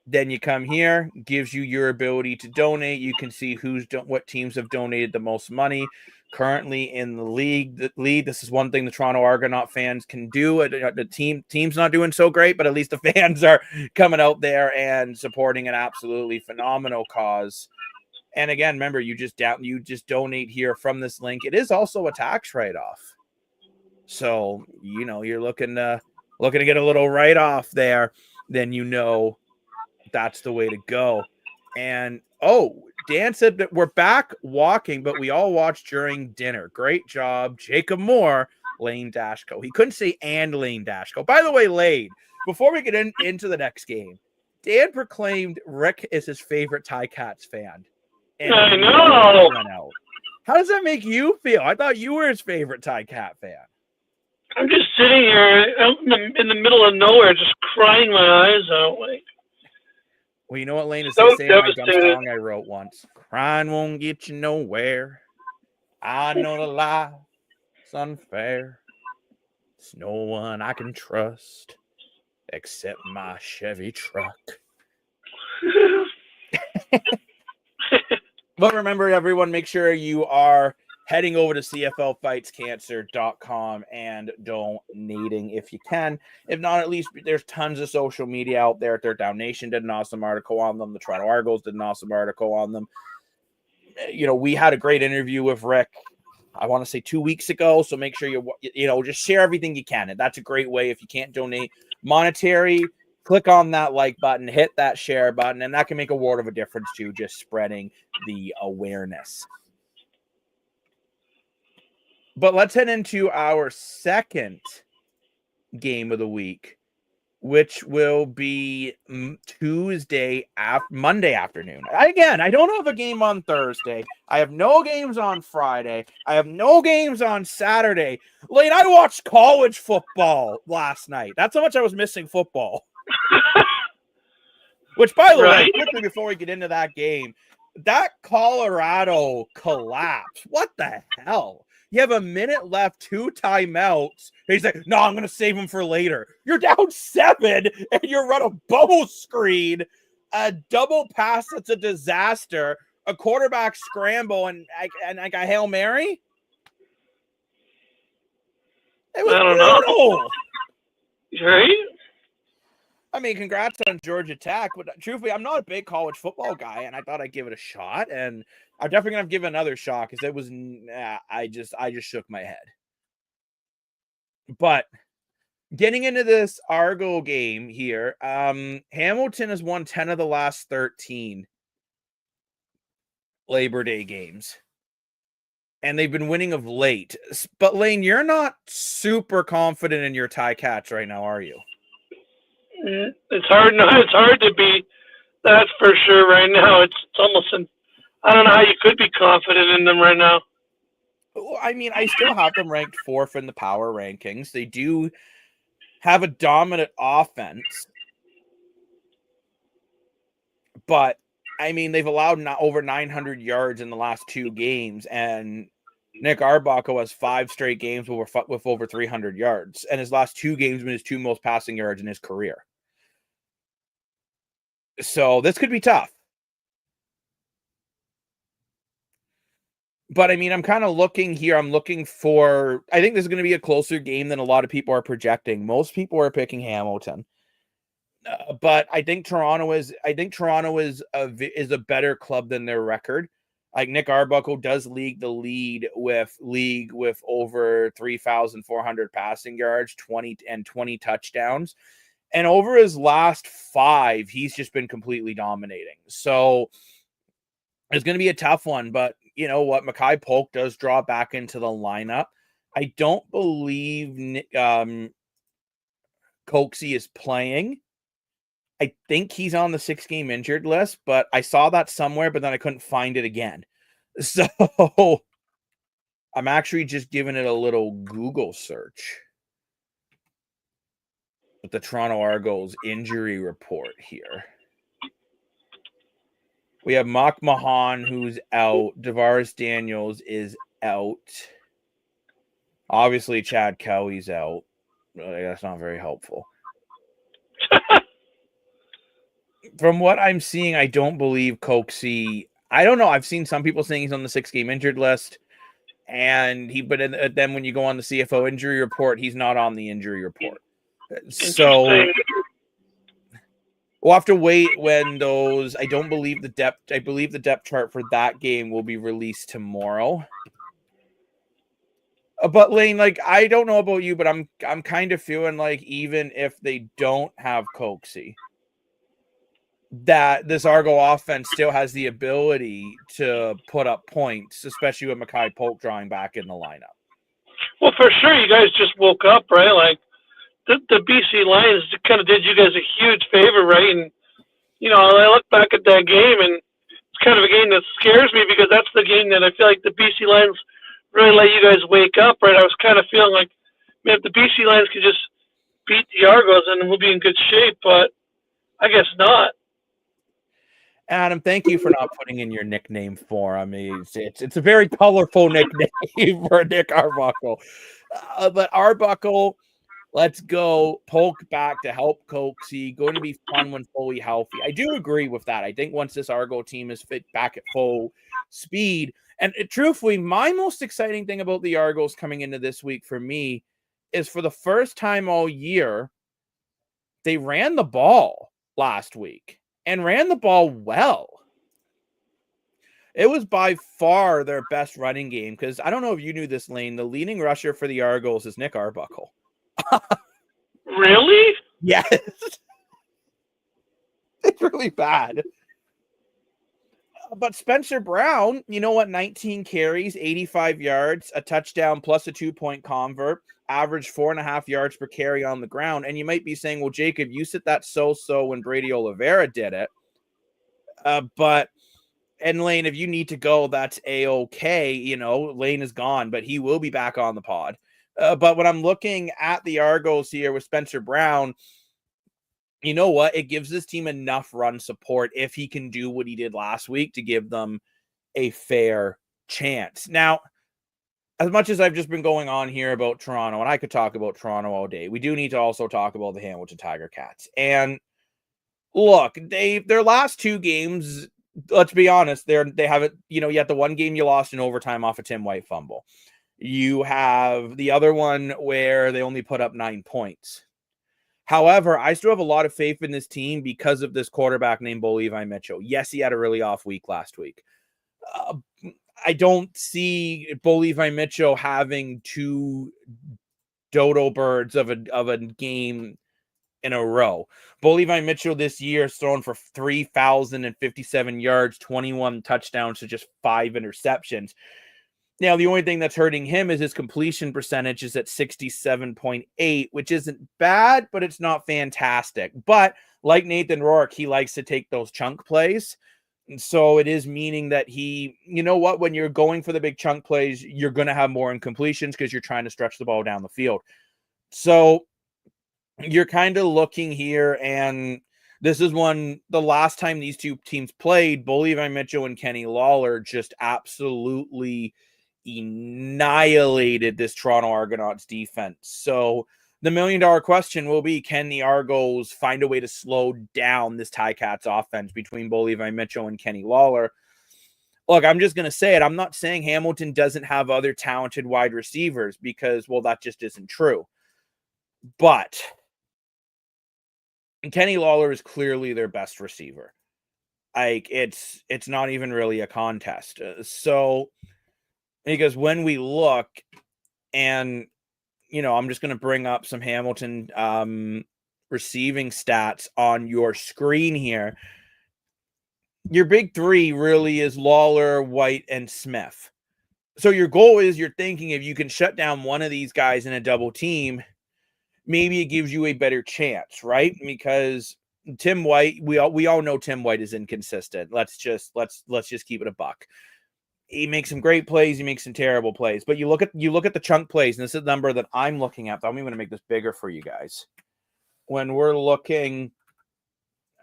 Then you come here, gives you your ability to donate. You can see what teams have donated the most money. Currently in the league, this is one thing the Toronto Argonaut fans can do. The team's not doing so great, but at least the fans are coming out there and supporting an absolutely phenomenal cause. And again, remember, you just donate here from this link. It is also a tax write-off. So, you're looking to get a little write-off there, then that's the way to go. And, Dan said that we're back walking, but we all watched during dinner. Great job, Jacob Moore, Lane Dashko. He couldn't say and Lane Dashko. By the way, Lane, before we get into the next game, Dan proclaimed Rick is his favorite Ticats fan. And I know. How does that make you feel? I thought you were his favorite Ticat fan. I'm just sitting here in the middle of nowhere, just crying my eyes out. Well, you know what, Lane, is so the same dumb song I wrote once. Crying won't get you nowhere. I know the life's unfair. There's no one I can trust except my Chevy truck. But remember, everyone, make sure you are heading over to CFLFightsCancer.com and donating if you can. If not, at least there's tons of social media out there. Third Down Nation did an awesome article on them. The Toronto Argos did an awesome article on them. we had a great interview with Rick, I want to say 2 weeks ago. So make sure just share everything you can. And that's a great way. If you can't donate monetary, click on that like button, hit that share button, and that can make a world of a difference too, just spreading the awareness. But let's head into our second game of the week, which will be Monday afternoon. Again, I don't have a game on Thursday. I have no games on Friday. I have no games on Saturday. Lane, I watched college football last night. That's how much I was missing football. Which, by the way, quickly before we get into that game, that Colorado collapse. What the hell? You have a minute left, 2 timeouts. He's like, no, I'm going to save him for later. You're down 7, and you run a bubble screen, a double pass that's a disaster, a quarterback scramble, and like a Hail Mary? It was brutal. Right? I mean, congrats on Georgia Tech, but truthfully, I'm not a big college football guy, and I thought I'd give it a shot, and I'm definitely going to give it another shot because it was, I just shook my head. But getting into this Argo game here, Hamilton has won 10 of the last 13 Labor Day games, and they've been winning of late. But Lane, you're not super confident in your Ticats right now, are you? It's hard. No, it's hard to be. That's for sure. Right now, it's almost I don't know how you could be confident in them right now. Well, I mean, I still have them ranked 4th in the power rankings. They do have a dominant offense, but I mean, they've allowed over 900 yards in the last 2 games, and Nick Arbuckle has 5 straight games with over 300 yards, and his last 2 games been his 2 most passing yards in his career. So this could be tough. But I mean, I'm kind of looking here. I'm looking for, I think this is going to be a closer game than a lot of people are projecting. Most people are picking Hamilton. But I think Toronto is a better club than their record. Like Nick Arbuckle does lead the league with over 3,400 passing yards, 20 touchdowns. And over his last 5, he's just been completely dominating. So it's going to be a tough one, but you know what? Mackay Polk does draw back into the lineup. I don't believe Coxie is playing. I think he's on the 6-game injured list, but I saw that somewhere, but then I couldn't find it again. So I'm actually just giving it a little Google search with the Toronto Argos injury report here. We have Mock Mahan, who's out. Davaris Daniels is out. Obviously, Chad Cowie's out. That's not very helpful. From what I'm seeing, I don't believe Coxie. I don't know. I've seen some people saying he's on the 6-game injured list, and then when you go on the CFO injury report, he's not on the injury report. So we'll have to wait when those. I believe the depth chart for that game will be released tomorrow. But Lane, like, I don't know about you, but I'm kind of feeling like even if they don't have Coxie, that this Argo offense still has the ability to put up points, especially with Mackay Polk drawing back in the lineup. Well, for sure, you guys just woke up, right? Like the BC Lions kind of did you guys a huge favor, right? And you know, I look back at that game, and it's kind of a game that scares me because that's the game that I feel like the BC Lions really let you guys wake up, right? I was kind of feeling like, man, if the BC Lions could just beat the Argos, then we'll be in good shape, but I guess not. Adam, thank you for not putting in your nickname for him. It's a very colorful nickname for Nick Arbuckle. But Arbuckle, let's go. Polk back to help Coxie. Going to be fun when fully healthy. I do agree with that. I think once this Argo team is fit back at full speed, and truthfully, my most exciting thing about the Argos coming into this week for me is for the first time all year, they ran the ball last week. And ran the ball well. It was by far their best running game because I don't know if you knew this, Lane. The leading rusher for the Argos is Nick Arbuckle. Really? Yes. It's really bad. But Spencer Brown, you know what? 19 carries, 85 yards, a touchdown plus a 2-point convert, averaged 4.5 yards per carry on the ground. And you might be saying, well, Jacob, you said that so when Brady Oliveira did it. And Lane, if you need to go, that's A-okay. You know, Lane is gone, but he will be back on the pod. But when I'm looking at the Argos here with Spencer Brown, you know what? It gives this team enough run support if he can do what he did last week to give them a fair chance. Now, as much as I've just been going on here about Toronto, and I could talk about Toronto all day, we do need to also talk about the Hamilton Tiger Cats. And look, their last 2 games, let's be honest, they haven't, you had the one game you lost in overtime off a Tim White fumble. You have the other one where they only put up 9 points. However, I still have a lot of faith in this team because of this quarterback named Bo Levi Mitchell. Yes, he had a really off week last week. I don't see Bo Levi Mitchell having 2 dodo birds of a game in a row. Bo Levi Mitchell this year has thrown for 3,057 yards, 21 touchdowns to just 5 interceptions. Now, the only thing that's hurting him is his completion percentage is at 67.8, which isn't bad, but it's not fantastic. But like Nathan Rourke, he likes to take those chunk plays. And so it is meaning that when you're going for the big chunk plays, you're going to have more incompletions because you're trying to stretch the ball down the field. So you're kind of looking here, and this is the last time these 2 teams played, Bo Levi Mitchell and Kenny Lawler just absolutely annihilated this Toronto Argonauts defense. So the $1 million question will be, can the Argos find a way to slow down this Ticats offense between Bo Levi Mitchell and Kenny Lawler? Look, I'm just going to say it. I'm not saying Hamilton doesn't have other talented wide receivers because, well, that just isn't true. But Kenny Lawler is clearly their best receiver. Like, it's not even really a contest. So, because when we look, and, I'm just going to bring up some Hamilton receiving stats on your screen here. Your big 3 really is Lawler, White, and Smith. So your goal is, you're thinking if you can shut down one of these guys in a double team, maybe it gives you a better chance, right? Because Tim White, we all know Tim White is inconsistent. Let's just keep it a buck. He makes some great plays, he makes some terrible plays. But you look at the chunk plays, and this is the number that I'm looking at. I'm even going to make this bigger for you guys. When we're looking,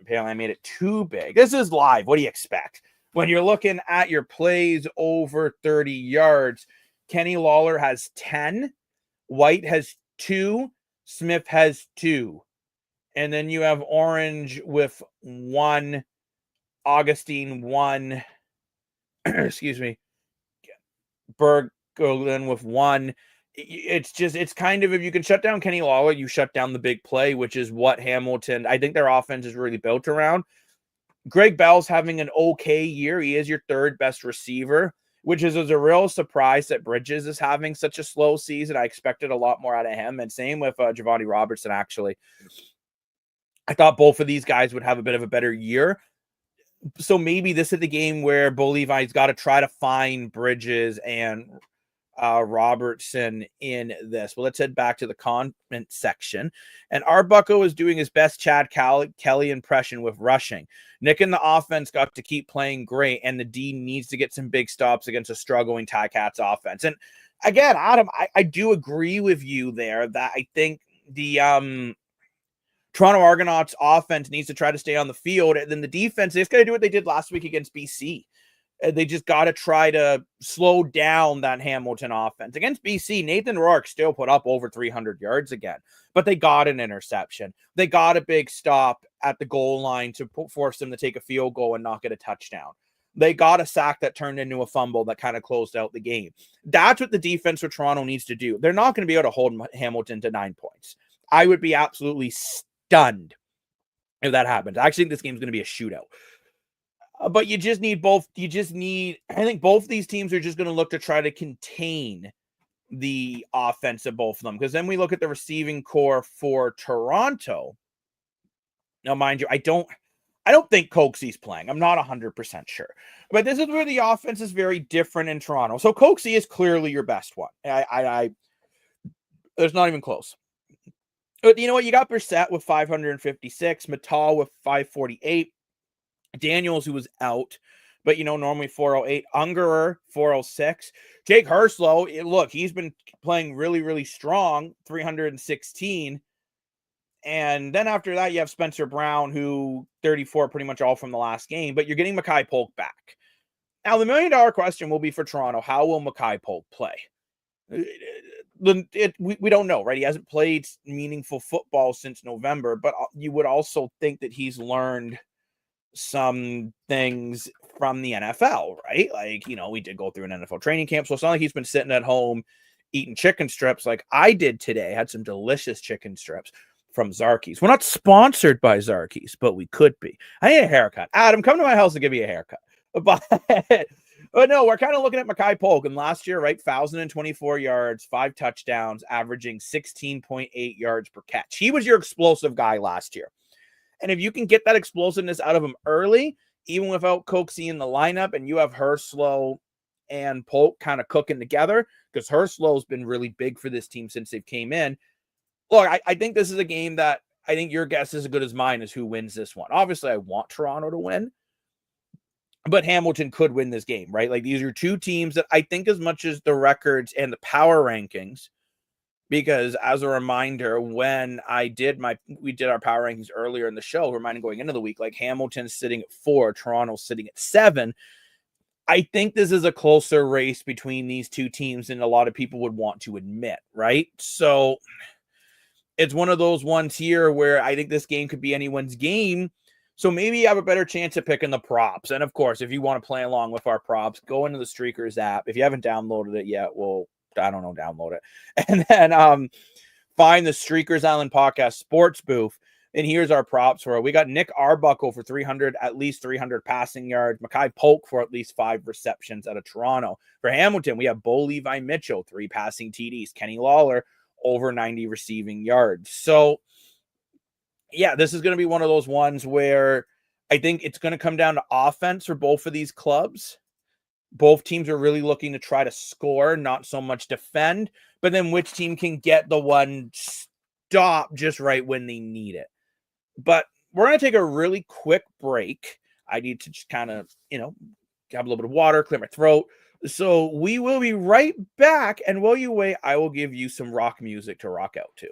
apparently I made it too big. This is live. What do you expect? When you're looking at your plays over 30 yards, Kenny Lawler has 10, White has 2, Smith has 2. And then you have Orange with 1, Augustine 1, excuse me, Berglund with 1. It's kind of, if you can shut down Kenny Lawler, you shut down the big play, which is what Hamilton, I think their offense is really built around. Greg Bell's having an okay year. He is your 3rd best receiver, which is a real surprise that Bridges is having such a slow season. I expected a lot more out of him, and same with Javonte Robertson, actually. I thought both of these guys would have a bit of a better year. So maybe this is the game where Bo Levi's got to try to find Bridges and Robertson in this. Well, let's head back to the comment section. And Arbuckle is doing his best Chad Kelly impression with rushing. Nick and the offense got to keep playing great, and the D needs to get some big stops against a struggling Ticats offense. And again, Adam, I do agree with you there that I think the Toronto Argonauts offense needs to try to stay on the field, and then the defense, they just got to do what they did last week against BC. They just got to try to slow down that Hamilton offense. Against BC, Nathan Rourke still put up over 300 yards again, but they got an interception. They got a big stop at the goal line to force them to take a field goal and not get a touchdown. They got a sack that turned into a fumble that kind of closed out the game. That's what the defense for Toronto needs to do. They're not going to be able to hold Hamilton to 9 points. I would be absolutely stunned if that happens. I actually think this game is going to be a shootout. But you just need both. I think both these teams are just going to look to try to contain the offense of both of them. Because then we look at the receiving core for Toronto. Now, mind you, I don't think Coxie's playing. I'm not 100% sure. But this is where the offense is very different in Toronto. So Coxie is clearly your best one. There's not even close. But you know what? You got Brissett with 556, Matal with 548, Daniels, who was out, but normally 408, Ungerer 406, Jake Herslow. Look, he's been playing really, really strong, 316. And then after that, you have Spencer Brown, who 34, pretty much all from the last game, but you're getting Mackay Polk back. Now, the $1 million question will be for Toronto. How will Mackay Polk play? We don't know, right? He hasn't played meaningful football since November, but you would also think that he's learned some things from the NFL, right? Like, we did go through an NFL training camp, so it's not like he's been sitting at home eating chicken strips like I did today. Had some delicious chicken strips from Zarky's. We're not sponsored by Zarky's, but we could be. I need a haircut. Adam, come to my house and give me a haircut. But no, we're kind of looking at Mackay Polk. And last year, right, 1,024 yards, 5 touchdowns, averaging 16.8 yards per catch. He was your explosive guy last year. And if you can get that explosiveness out of him early, even without Coxie in the lineup, and you have Herslow and Polk kind of cooking together, because Herslow's been really big for this team since they've came in. Look, I think this is a game that I think your guess is as good as mine as who wins this one. Obviously, I want Toronto to win, but Hamilton could win this game, right? Like, these are two teams that I think, as much as the records and the power rankings, because as a reminder, when we did our power rankings earlier in the show, reminding going into the week, like Hamilton's sitting at 4, Toronto's sitting at 7. I think this is a closer race between these two teams than a lot of people would want to admit, right? So it's one of those ones here where I think this game could be anyone's game. So maybe you have a better chance of picking the props. And of course, if you want to play along with our props, go into the Streakers app. If you haven't downloaded it yet, well, I don't know, download it. And then find the Streakers Island Podcast Sports Booth. And here's our props for it. We got Nick Arbuckle for at least 300 passing yards. Mackay Polk for at least 5 receptions out of Toronto. For Hamilton, we have Bo Levi Mitchell, 3 passing TDs. Kenny Lawler, over 90 receiving yards. So, yeah, this is going to be one of those ones where I think it's going to come down to offense for both of these clubs. Both teams are really looking to try to score, not so much defend, but then which team can get the one stop just right when they need it. But we're going to take a really quick break. I need to just kind of, have a little bit of water, clear my throat. So we will be right back. And while you wait, I will give you some rock music to rock out to.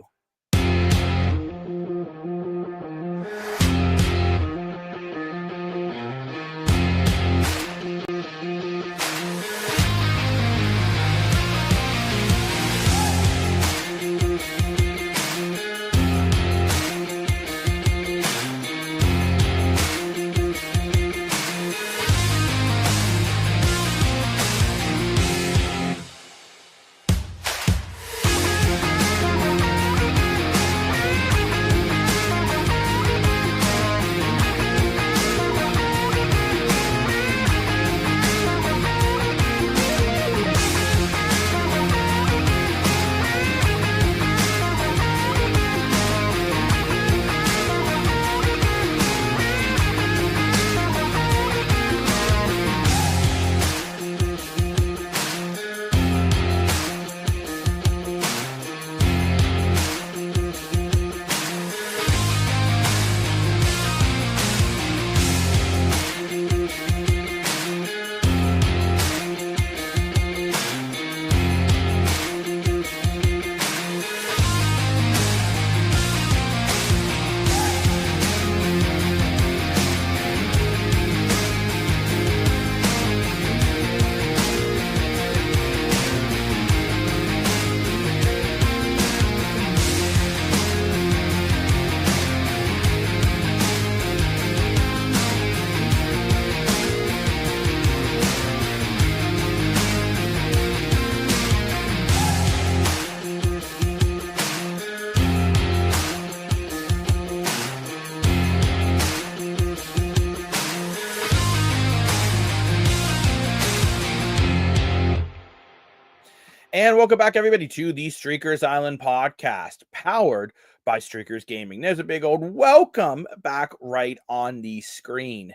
And welcome back, everybody, to the Streakers Island podcast, powered by Streakers Gaming. There's a big old welcome back right on the screen.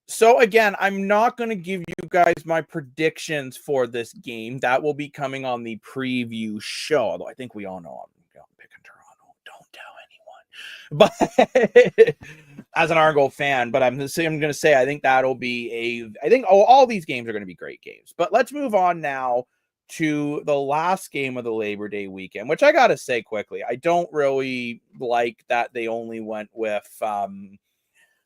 So again, I'm not going to give you guys my predictions for this game. That will be coming on the preview show, although I think we all know I'm picking Toronto. Don't tell anyone. But as an Argo fan, but I'm going to say I think that'll be I think all these games are going to be great games. But let's move on now to the last game of the Labor Day weekend, which I got to say quickly, I don't really like that they only went with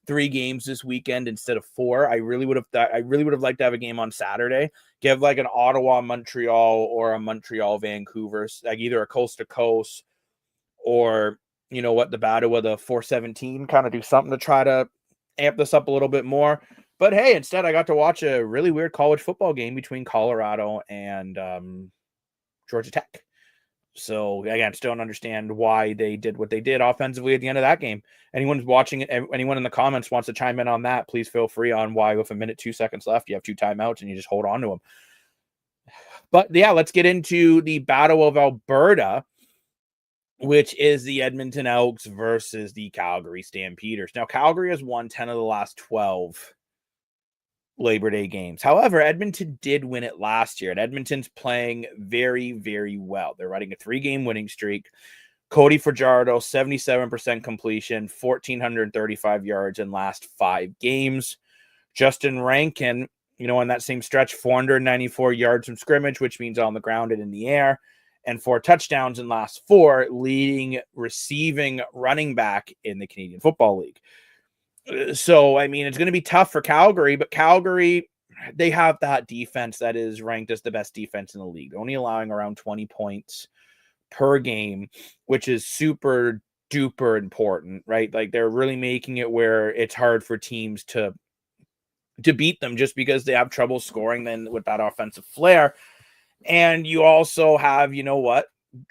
3 games this weekend instead of 4. I really would have liked to have a game on Saturday. Give like an Ottawa Montreal or a Montreal Vancouver, like either a coast to coast or the battle with a 417, kind of do something to try to amp this up a little bit more. But hey, instead I got to watch a really weird college football game between Colorado and Georgia Tech. So again, still don't understand why they did what they did offensively at the end of that game. Anyone watching it, anyone in the comments wants to chime in on that, please feel free on why with 1 minute, 2 seconds left, you have 2 timeouts and you just hold on to them. But yeah, let's get into the Battle of Alberta, which is the Edmonton Elks versus the Calgary Stampeders. Now, Calgary has won 10 of the last 12 Labor Day games. However, Edmonton did win it last year, and Edmonton's playing very, very well. They're running a 3-game winning streak. Cody Fajardo, 77% completion, 1,435 yards in last 5 games. Justin Rankin, in that same stretch, 494 yards from scrimmage, which means on the ground and in the air, and 4 touchdowns in last 4, leading receiving running back in the Canadian Football League. So, I mean, it's going to be tough for Calgary, but Calgary, they have that defense that is ranked as the best defense in the league. They're only allowing around 20 points per game, which is super duper important, right? Like they're really making it where it's hard for teams to beat them just because they have trouble scoring then with that offensive flair. And you also have,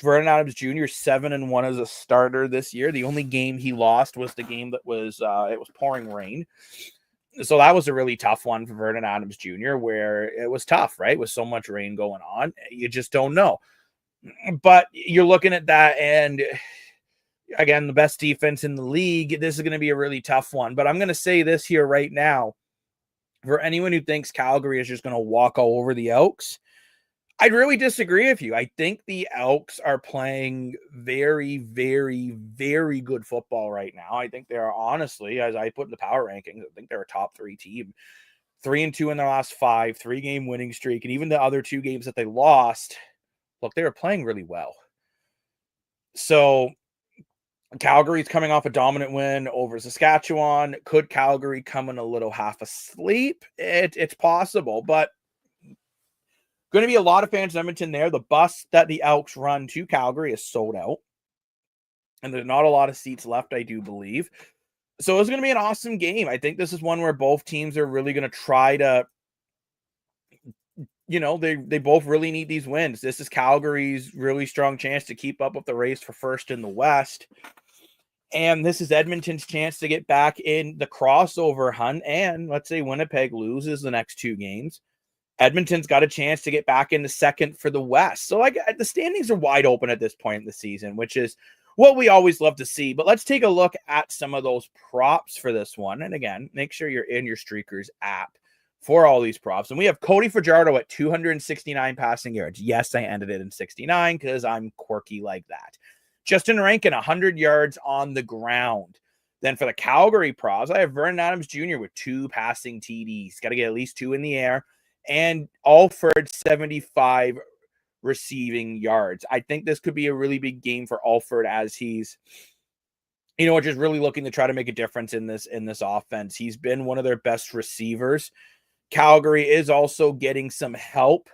Vernon Adams Jr. 7-1 as a starter this year. The only game he lost was the game that was it was pouring rain. So that was a really tough one for Vernon Adams Jr., where it was tough, right? With so much rain going on, you just don't know. But you're looking at that, and again, the best defense in the league. This is going to be a really tough one. But I'm going to say this here right now. For anyone who thinks Calgary is just going to walk all over the Elks, I'd really disagree with you. I think the Elks are playing very, very, very good football right now. I think they are, honestly, as I put in the power rankings, I think they're a top 3 team. 3-2 in their last 5, 3-game winning streak, and even the other 2 games that they lost, look, they were playing really well. So Calgary's coming off a dominant win over Saskatchewan. Could Calgary come in a little half asleep? It's possible, but going to be a lot of fans in Edmonton there. The bus that the Elks run to Calgary is sold out. And there's not a lot of seats left, I do believe. So it's going to be an awesome game. I think this is one where both teams are really going to try to, they both really need these wins. This is Calgary's really strong chance to keep up with the race for first in the West. And this is Edmonton's chance to get back in the crossover hunt. And let's say Winnipeg loses the next 2 games. Edmonton's got a chance to get back into second for the West. So the standings are wide open at this point in the season, which is what we always love to see. But let's take a look at some of those props for this one. And again, make sure you're in your Streakers app for all these props. And we have Cody Fajardo at 269 passing yards. Yes, I ended it in 69 because I'm quirky like that. Justin Rankin, 100 yards on the ground. Then for the Calgary props, I have Vernon Adams Jr. with 2 passing TDs. Got to get at least 2 in the air. And Alford, 75 receiving yards. I think this could be a really big game for Alford as he's, just really looking to try to make a difference in this offense. He's been one of their best receivers. Calgary is also getting some help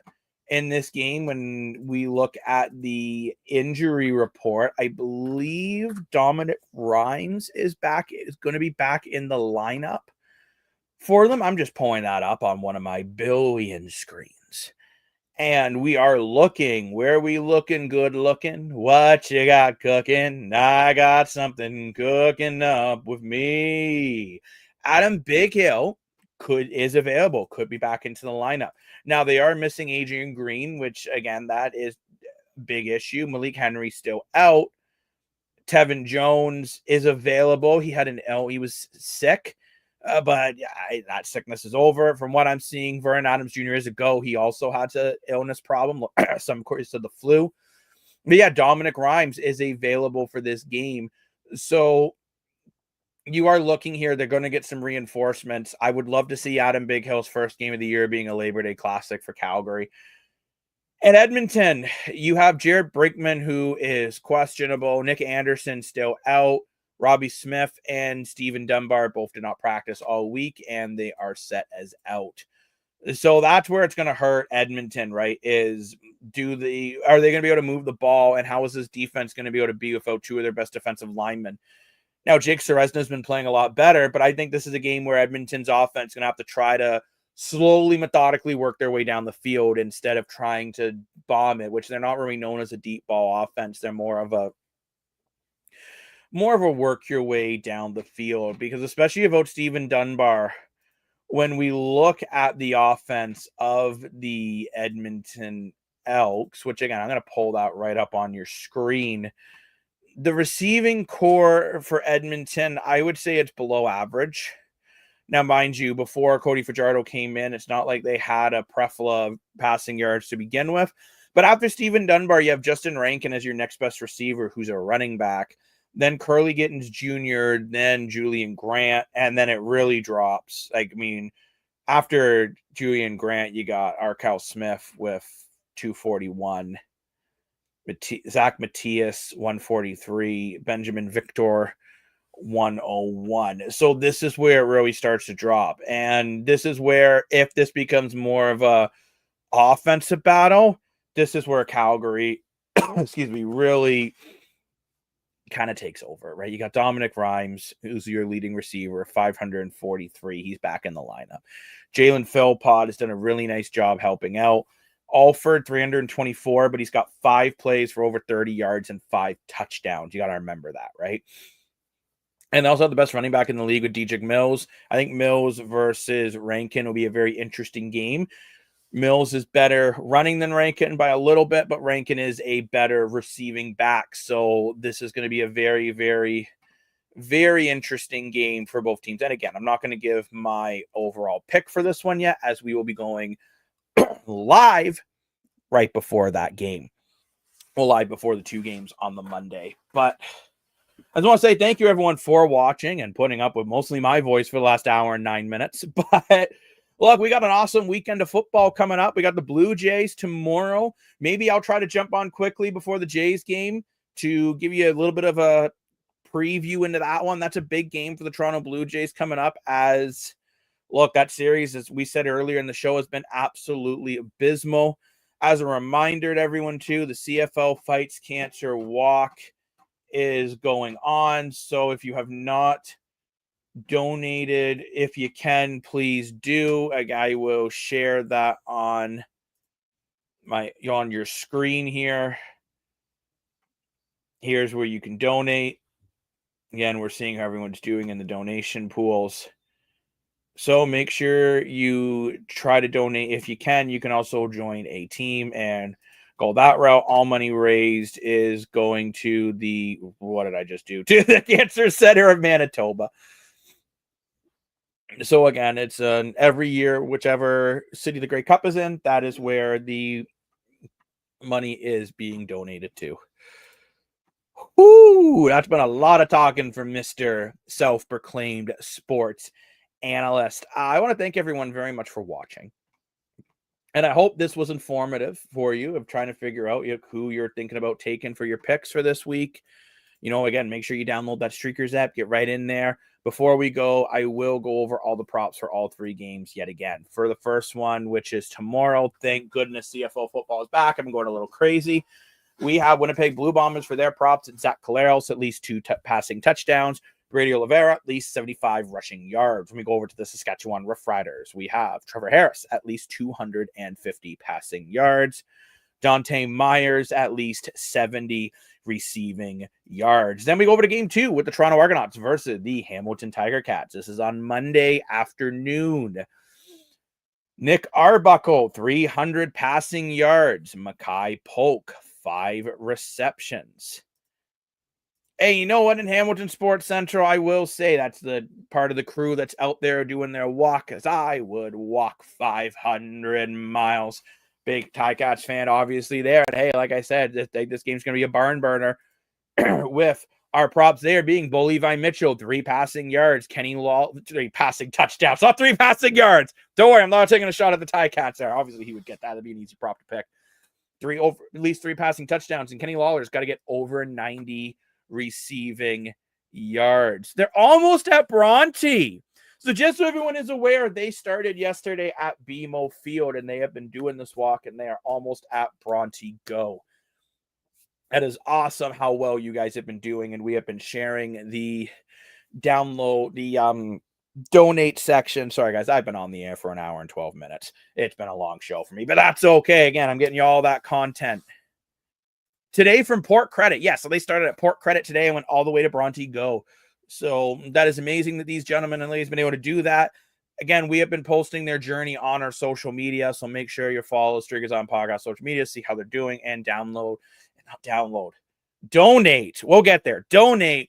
in this game. When we look at the injury report, I believe Dominic Rhymes is going to be back in the lineup for them. I'm just pulling that up on one of my billion screens. And we are looking. Where are we looking? Good looking. What you got cooking? I got something cooking up with me. Adam Bighill is available, could be back into the lineup. Now they are missing Adrian Green, which again, that is a big issue. Malik Henry still out. Tevin Jones is available. He was sick, but that sickness is over. From what I'm seeing, Vernon Adams Jr. is a go. He also had an illness problem. Some said the flu. But yeah, Dominic Rhymes is available for this game. So you are looking here. They're going to get some reinforcements. I would love to see Adam Big Hill's first game of the year being a Labor Day Classic for Calgary. In Edmonton, you have Jared Brinkman, who is questionable. Nick Anderson still out. Robbie Smith and Stephen Dunbar both did not practice all week, and they are set as out. So that's where it's going to hurt Edmonton, right? Are they going to be able to move the ball, and how is this defense going to be able to be without two of their best defensive linemen? Now, Jake Seresna has been playing a lot better, but I think this is a game where Edmonton's offense is going to have to try to slowly, methodically work their way down the field instead of trying to bomb it, which they're not really known as a deep ball offense. They're more of a work your way down the field, because especially about Stephen Dunbar, when we look at the offense of the Edmonton Elks, which again, I'm going to pull that right up on your screen. The receiving core for Edmonton, I would say it's below average. Now, mind you, before Cody Fajardo came in, it's not like they had a plethora of passing yards to begin with. But after Stephen Dunbar, you have Justin Rankin as your next best receiver, who's a running back. Then Curly Gittins Jr., then Julian Grant, and then it really drops. After Julian Grant, you got Arkel Smith with 241. Zach Matthias, 143. Benjamin Victor, 101. So this is where it really starts to drop. And this is where, if this becomes more of a offensive battle, this is where Calgary, really kind of takes over, right? You got Dominic Rhymes, who's your leading receiver, 543. He's back in the lineup. Jalen Philpott has done a really nice job helping out. Alford, 324, but he's got 5 plays for over 30 yards and 5 touchdowns. You got to remember that, right? And they also have the best running back in the league with DJ Mills. I think Mills versus Rankin will be a very interesting game. Mills is better running than Rankin by a little bit, but Rankin is a better receiving back. So this is going to be a very, very, very interesting game for both teams. And again, I'm not going to give my overall pick for this one yet, as we will be going live right before that game. Well, live before the 2 games on the Monday. But I just want to say thank you, everyone, for watching and putting up with mostly my voice for the last hour and 9 minutes. But look, we got an awesome weekend of football coming up. We got the Blue Jays tomorrow. Maybe I'll try to jump on quickly before the Jays game to give you a little bit of a preview into that one. That's a big game for the Toronto Blue Jays coming up, as look, that series, as we said earlier in the show, has been absolutely abysmal. As a reminder to everyone, too, the CFL Fights Cancer Walk is going on. So if you have not donated, if you can, please do. I will share that on your screen here. Here's where you can donate. Again, we're seeing how everyone's doing in the donation pools. So make sure you try to donate if you can. You can also join a team and go that route. All money raised is going to the, what did I just do? To the Cancer Center of Manitoba. So again, it's every year, whichever city the Grey Cup is in, that is where the money is being donated to. Ooh, that's been a lot of talking from Mr. Self-Proclaimed Sports Analyst. I want to thank everyone very much for watching. And I hope this was informative for you of trying to figure out who you're thinking about taking for your picks for this week. Again, make sure you download that Streakers app, get right in there. Before we go, I will go over all the props for all 3 games yet again. For the first one, which is tomorrow, thank goodness CFL football is back. I'm going a little crazy. We have Winnipeg Blue Bombers for their props. It's Zach Collaros, at least 2 passing touchdowns. Brady Oliveira, at least 75 rushing yards. When we go over to the Saskatchewan Roughriders, we have Trevor Harris, at least 250 passing yards. Dante Myers, at least 70 receiving yards. Then we go over to game 2 with the Toronto Argonauts versus the Hamilton Tiger Cats. This is on Monday afternoon. Nick Arbuckle, 300 passing yards. Mackay Polk, 5 receptions. Hey, you know what? In Hamilton Sports Central, I will say that's the part of the crew that's out there doing their walk, as I would walk 500 miles. Big Ticats fan, obviously, there. And hey, like I said, this game's going to be a barn burner with our props there being Bo Levi Mitchell, 3 passing yards. Kenny Law, 3 passing touchdowns. Not 3 passing yards. Don't worry, I'm not taking a shot at the Ticats there. Obviously, he would get that. That'd be an easy prop to pick. At least 3 passing touchdowns. And Kenny Lawler's got to get over 90 receiving yards. They're almost at Bronte. So just so everyone is aware, they started yesterday at BMO Field, and they have been doing this walk, and they are almost at Bronte Go. That is awesome how well you guys have been doing, and we have been sharing the donate section. Sorry, guys, I've been on the air for an hour and 12 minutes. It's been a long show for me, but that's okay. Again, I'm getting you all that content. Today from Port Credit. Yeah, so they started at Port Credit today and went all the way to Bronte Go. So that is amazing that these gentlemen and ladies have been able to do that. Again, we have been posting their journey on our social media, so make sure you follow Striggers on Podcast social media, see how they're doing, and donate. We'll get there. Donate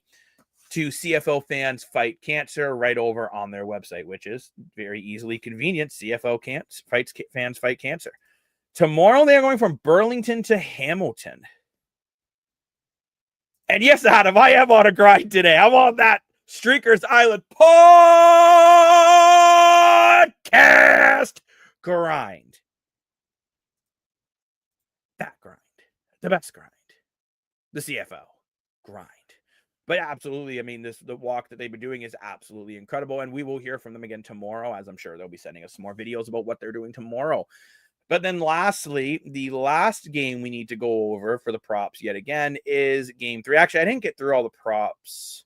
to CFL Fans Fight Cancer right over on their website, which is very easily convenient. CFL Fans Fight Cancer. Tomorrow they are going from Burlington to Hamilton. And yes, Adam, I am on a grind today. I'm on that Streakers Island podcast grind. That grind. The best grind. The CFL grind. But absolutely, I mean, the walk that they've been doing is absolutely incredible. And we will hear from them again tomorrow, as I'm sure they'll be sending us some more videos about what they're doing tomorrow. But then lastly, the last game we need to go over for the props yet again is game 3. Actually, I didn't get through all the props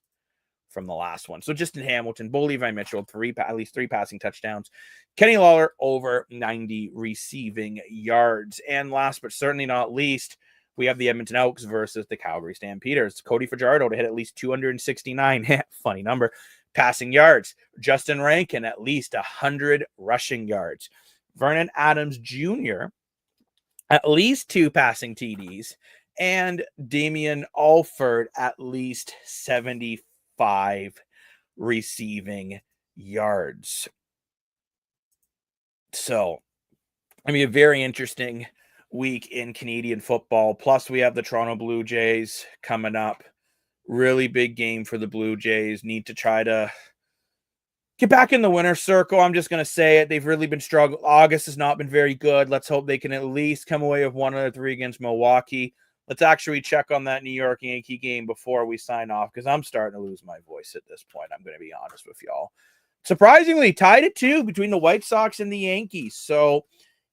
from the last one. So just in Hamilton, Bo Levi Mitchell, at least 3 passing touchdowns. Kenny Lawler, over 90 receiving yards. And last but certainly not least, we have the Edmonton Elks versus the Calgary Stampeders. Cody Fajardo to hit at least 269, funny number, passing yards. Justin Rankin, at least 100 rushing yards. Vernon Adams Jr., at least 2 passing TDs, and Damian Alford, at least 75 receiving yards. So, I mean, a very interesting week in Canadian football. Plus, we have the Toronto Blue Jays coming up. Really big game for the Blue Jays. Need to try to get back in the winner's circle. I'm just going to say it. They've really been struggling. August has not been very good. Let's hope they can at least come away with 1 out of 3 against Milwaukee. Let's actually check on that New York Yankee game before we sign off, because I'm starting to lose my voice at this point. I'm going to be honest with y'all. Surprisingly, tied at 2 between the White Sox and the Yankees. So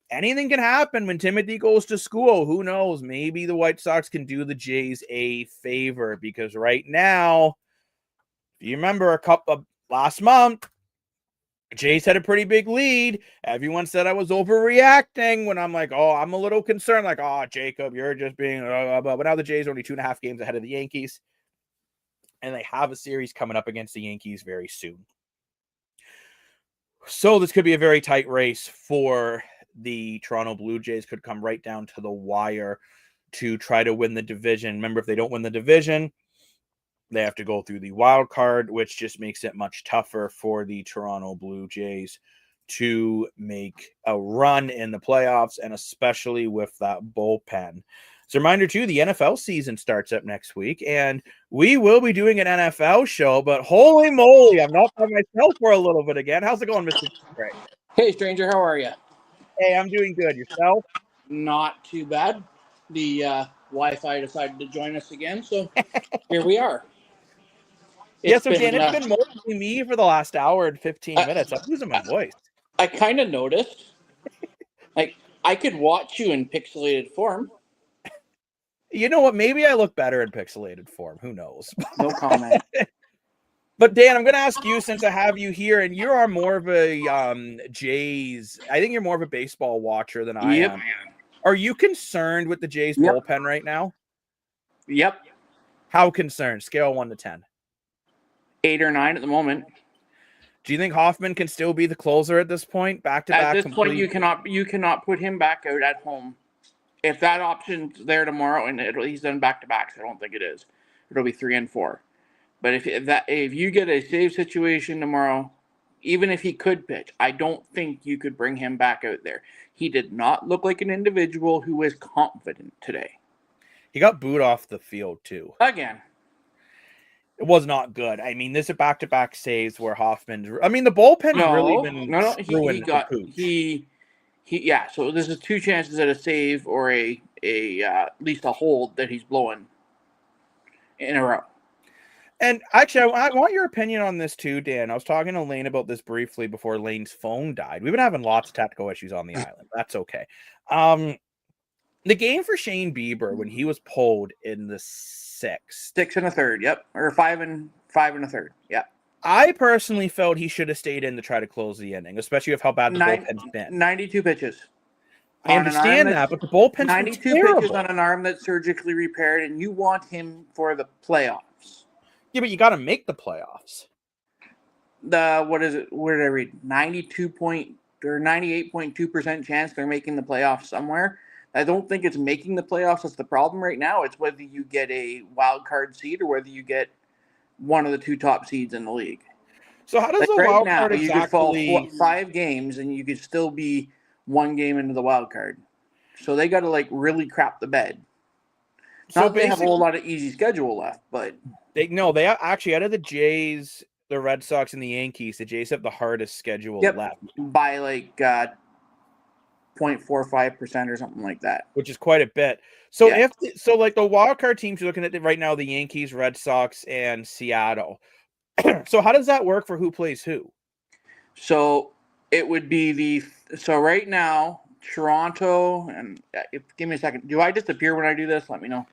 anything can happen when Timothy goes to school. Who knows? Maybe the White Sox can do the Jays a favor, because right now, if you remember last month, Jays had a pretty big lead. Everyone said I was overreacting when I'm like, oh, I'm a little concerned. Like, oh, Jacob, you're just being, but now the Jays are only 2.5 games ahead of the Yankees. And they have a series coming up against the Yankees very soon. So this could be a very tight race for the Toronto Blue Jays. Could come right down to the wire to try to win the division. Remember, if they don't win the division, they have to go through the wild card, which just makes it much tougher for the Toronto Blue Jays to make a run in the playoffs, and especially with that bullpen. So reminder too, the NFL season starts up next week, and we will be doing an NFL show, but holy moly, I'm not by myself for a little bit again. How's it going, Mr. Gray? Hey, stranger, how are you? Hey, I'm doing good. Yourself? Not too bad. The Wi-Fi decided to join us again, so here we are. It's been mostly me for the last hour and 15 minutes. I'm losing my voice. I kind of noticed. Like, I could watch you in pixelated form. You know what? Maybe I look better in pixelated form. Who knows? No comment. But Dan, I'm going to ask you, since I have you here, and you are more of a Jays. I think you're more of a baseball watcher than I am. Are you concerned with the Jays bullpen right now? Yep. How concerned? Scale 1 to 10. 8 or 9 at the moment. Do you think Hoffman can still be the closer at this point? Back to back. At this point, you cannot put him back out at home. If that option's there tomorrow, and he's done back to backs, I don't think it is. It'll be 3 and 4. But if you get a save situation tomorrow, even if he could pitch, I don't think you could bring him back out there. He did not look like an individual who was confident today. He got booed off the field too. Again. It was not good. I mean, this is back-to-back saves where Hoffman's. I mean, the bullpen's really been Yeah. So this is 2 chances at a save or at least a hold that he's blowing in a row. And actually, I want your opinion on this too, Dan. I was talking to Lane about this briefly before Lane's phone died. We've been having lots of technical issues on the island. That's okay. The game for Shane Bieber when he was pulled in the 6th. 6 and a third, yep. Or 5 and a third, yep. I personally felt he should have stayed in to try to close the inning, especially with how bad the bullpen's been. 92 pitches. I understand that, but the bullpen's 92 pitches on an arm that's surgically repaired, and you want him for the playoffs. Yeah, but you got to make the playoffs. What is it? Where did I read? 98.2% chance they're making the playoffs somewhere. I don't think it's making the playoffs that's the problem right now. It's whether you get a wild card seed or whether you get one of the 2 top seeds in the league. So how does the wild card exactly... You could fall 5 games and you could still be 1 game into the wild card. So they got to really crap the bed. Not they have a whole lot of easy schedule left, but they actually out of the Jays, the Red Sox, and the Yankees, the Jays have the hardest schedule left by 0.45% or something like that, which is quite a bit. So the wild card teams you're looking at right now, the Yankees, Red Sox, and Seattle. So how does that work for who plays who? So it would be right now Toronto and give me a second. Do I disappear when I do this? Let me know.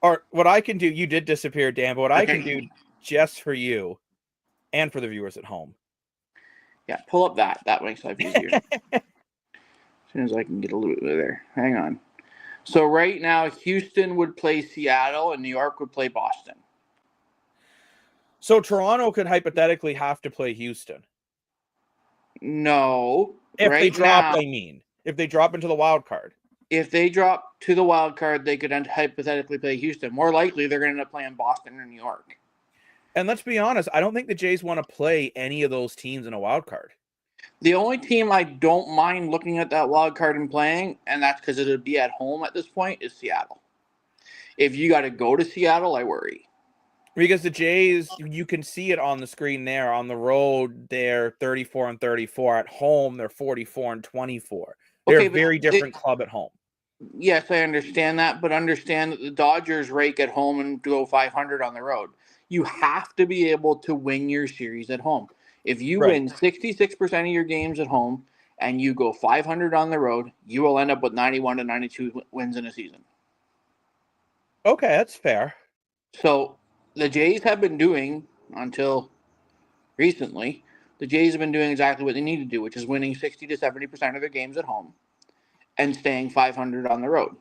Or what I can do, you did disappear, Dan, but what I can do just for you and for the viewers at home. Yeah, pull up that. That makes life easier. As soon as I can get a little bit there. Hang on. So right now, Houston would play Seattle and New York would play Boston. So Toronto could hypothetically have to play Houston. No. If they drop, if they drop into the wild card. If they drop to the wild card, they could hypothetically play Houston. More likely, they're going to end up playing Boston or New York. And let's be honest, I don't think the Jays want to play any of those teams in a wild card. The only team I don't mind looking at that wild card and playing, and that's because it would be at home at this point, is Seattle. If you got to go to Seattle, I worry. Because the Jays, you can see it on the screen there. On the road, they're 34 and 34. At home, they're 44 and 24. They're a very different club at home. Yes, I understand that, but understand that the Dodgers rake at home and go 500 on the road. You have to be able to win your series at home. If you win 66% of your games at home and you go 500 on the road, you will end up with 91 to 92 wins in a season. Okay, that's fair. So the Jays have been doing, until recently, the Jays have been doing exactly what they need to do, which is winning 60 to 70% of their games at home and staying 500 on the road.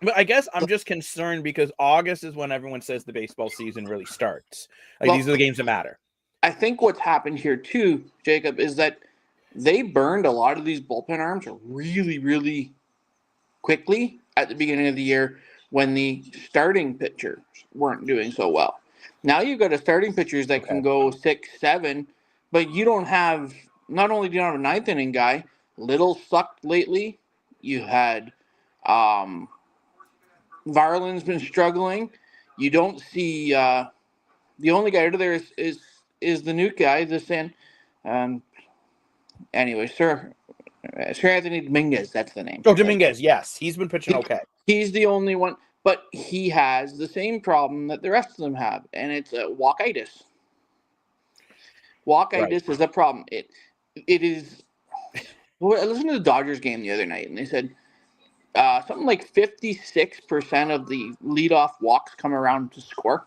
But I guess I'm just concerned because August is when everyone says the baseball season really starts. These are the games that matter. I think what's happened here too, Jacob, is that they burned a lot of these bullpen arms really, really quickly at the beginning of the year when the starting pitchers weren't doing so well. Now you've got a starting pitchers that can go 6, 7, but you don't have, not only do you not have a 9th inning guy, Little sucked lately. You had Varland's been struggling. You don't see the only guy out of there is the new guy, anyway, Sir Anthony Dominguez, that's the name. Oh, Dominguez, yes. He's been pitching okay. He's the only one, but he has the same problem that the rest of them have, and it's walkitis. Walkitis is a problem. It is. Well, I listened to the Dodgers game the other night, and they said something like 56% of the leadoff walks come around to score.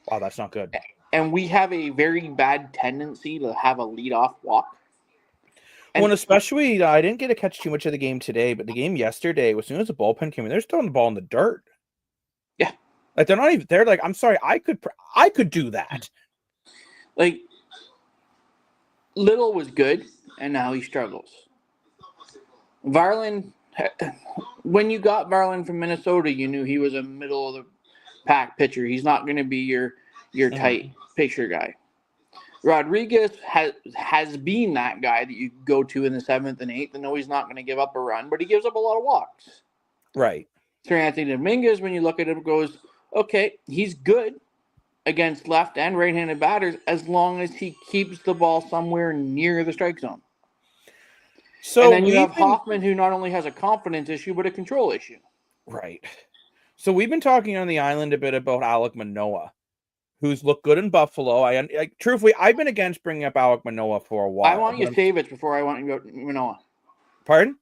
Wow, that's not good. And we have a very bad tendency to have a leadoff walk. When especially, I didn't get to catch too much of the game today, but the game yesterday, as soon as the bullpen came in, they're throwing the ball in the dirt. Yeah. Like, they're not even, they're like, I'm sorry, I could do that. Like, Little was good, and now he struggles. Varland, when you got Varland from Minnesota, you knew he was a middle of the pack pitcher. He's not going to be your tight picture guy. Rodriguez has been that guy that you go to in the 7th and 8th and know he's not going to give up a run, but he gives up a lot of walks. Right. Sir Anthony Dominguez, when you look at him, goes, okay, he's good against left and right-handed batters as long as he keeps the ball somewhere near the strike zone. So and then you have Hoffman, who not only has a confidence issue, but a control issue. Right. So we've been talking on the island a bit about Alek Manoah, who's looked good in Buffalo. Truthfully, I've been against bringing up Alek Manoah for a while. I want Yosevich before I want Manoah. Pardon?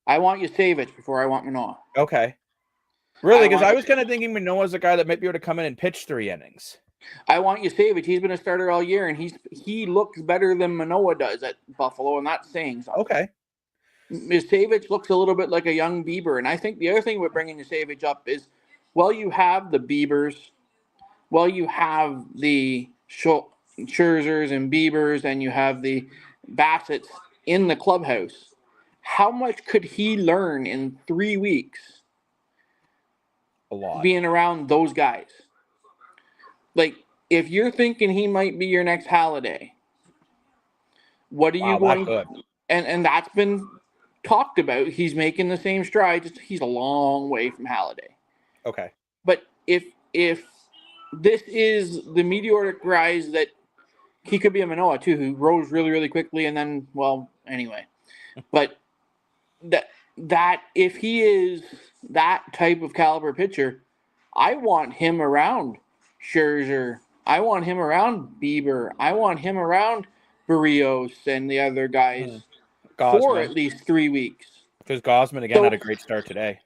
I want Yosevich before I want Manoah. Okay. Really? Because I was kind of thinking Manoah's a guy that might be able to come in and pitch 3 innings. I want Yosevich. He's been a starter all year, and he looks better than Manoah does at Buffalo, and that's saying something. Okay. Yosevich looks a little bit like a young Bieber, and I think the other thing with bringing Yosevich up is, well, you have the Biebers, well, you have the Scherzers and Biebers, and you have the Bassetts in the clubhouse. How much could he learn in 3 weeks? A lot. Being around those guys. Like, if you're thinking he might be your next Halliday, what are you going to... And that's been talked about. He's making the same strides. He's a long way from Halliday. Okay. But if this is the meteoric rise that he could be a Manoah too, who rose really, really quickly and then, well, anyway. But that if he is that type of caliber pitcher, I want him around Scherzer. I want him around Bieber. I want him around Barrios and the other guys for at least 3 weeks. Because Gausman, again, had a great start today.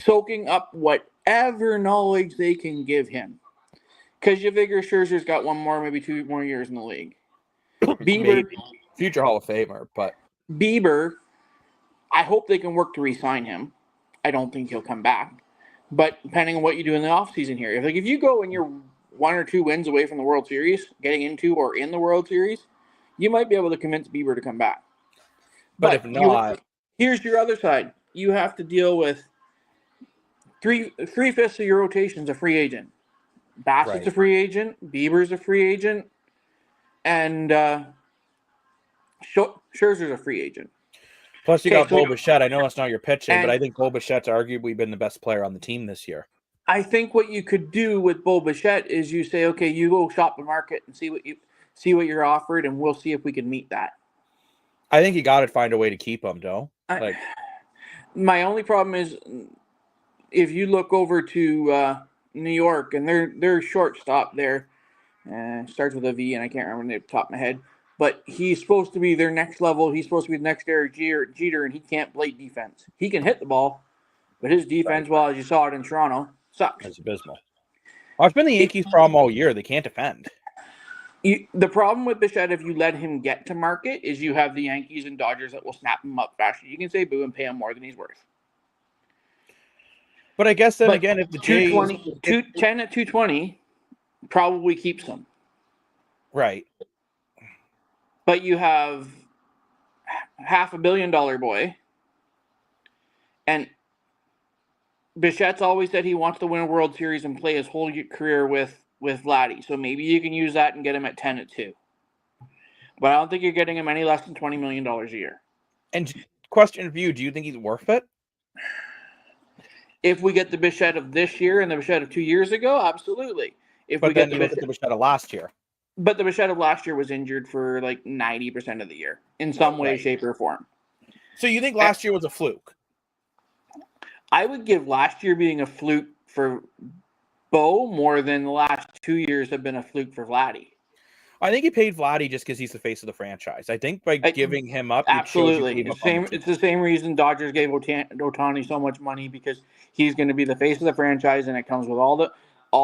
Soaking up whatever knowledge they can give him. Because you figure Scherzer's got 1 more, maybe 2 more years in the league. Bieber, future Hall of Famer, but Bieber, I hope they can work to re-sign him. I don't think he'll come back. But depending on what you do in the offseason here, if you go and you're 1 or 2 wins away from the World Series, getting into or in the World Series, you might be able to convince Bieber to come back. But if not, here's your other side. You have to deal with 3/5 of your rotation's a free agent. Bassett's a free agent. Bieber's a free agent. And Scherzer's a free agent. Plus, you got Bo Bichette. I know that's not your pitching, but I think Bo Bichette's arguably been the best player on the team this year. I think what you could do with Bo Bichette is you say, okay, you go shop the market and see what you're offered, and we'll see if we can meet that. I think you got to find a way to keep him, though. My only problem is if you look over to New York and their shortstop there starts with a V, and I can't remember the top of my head. But he's supposed to be their next level. He's supposed to be the next Derek Jeter, and he can't play defense. He can hit the ball, but his defense, well, as you saw it in Toronto, sucks. It's abysmal. Well, it's been the Yankees' problem all year. They can't defend. The problem with Bichette, if you let him get to market, is you have the Yankees and Dodgers that will snap him up faster. You can say boo and pay him more than he's worth. But I guess then again, if the Jays... 10 at 220 probably keeps him. Right. But you have $500 million boy, and Bichette's always said he wants to win a World Series and play his whole career with Vladdy. So maybe you can use that and get him at 10 at 2. But I don't think you're getting him any less than $20 million a year. And question for you, do you think he's worth it? If we get the Bichette of this year and the Bichette of 2 years ago, absolutely. But then you look at the Bichette of last year. But the Bichette of last year was injured for like 90% of the year in some way, shape, or form. So you think last year was a fluke? I would give last year being a fluke for Bo more than the last 2 years have been a fluke for Vladdy. I think he paid Vladdy just because he's the face of the franchise. I think by giving him up, absolutely, it's the same reason Dodgers gave Ohtani so much money, because he's going to be the face of the franchise, and it comes with all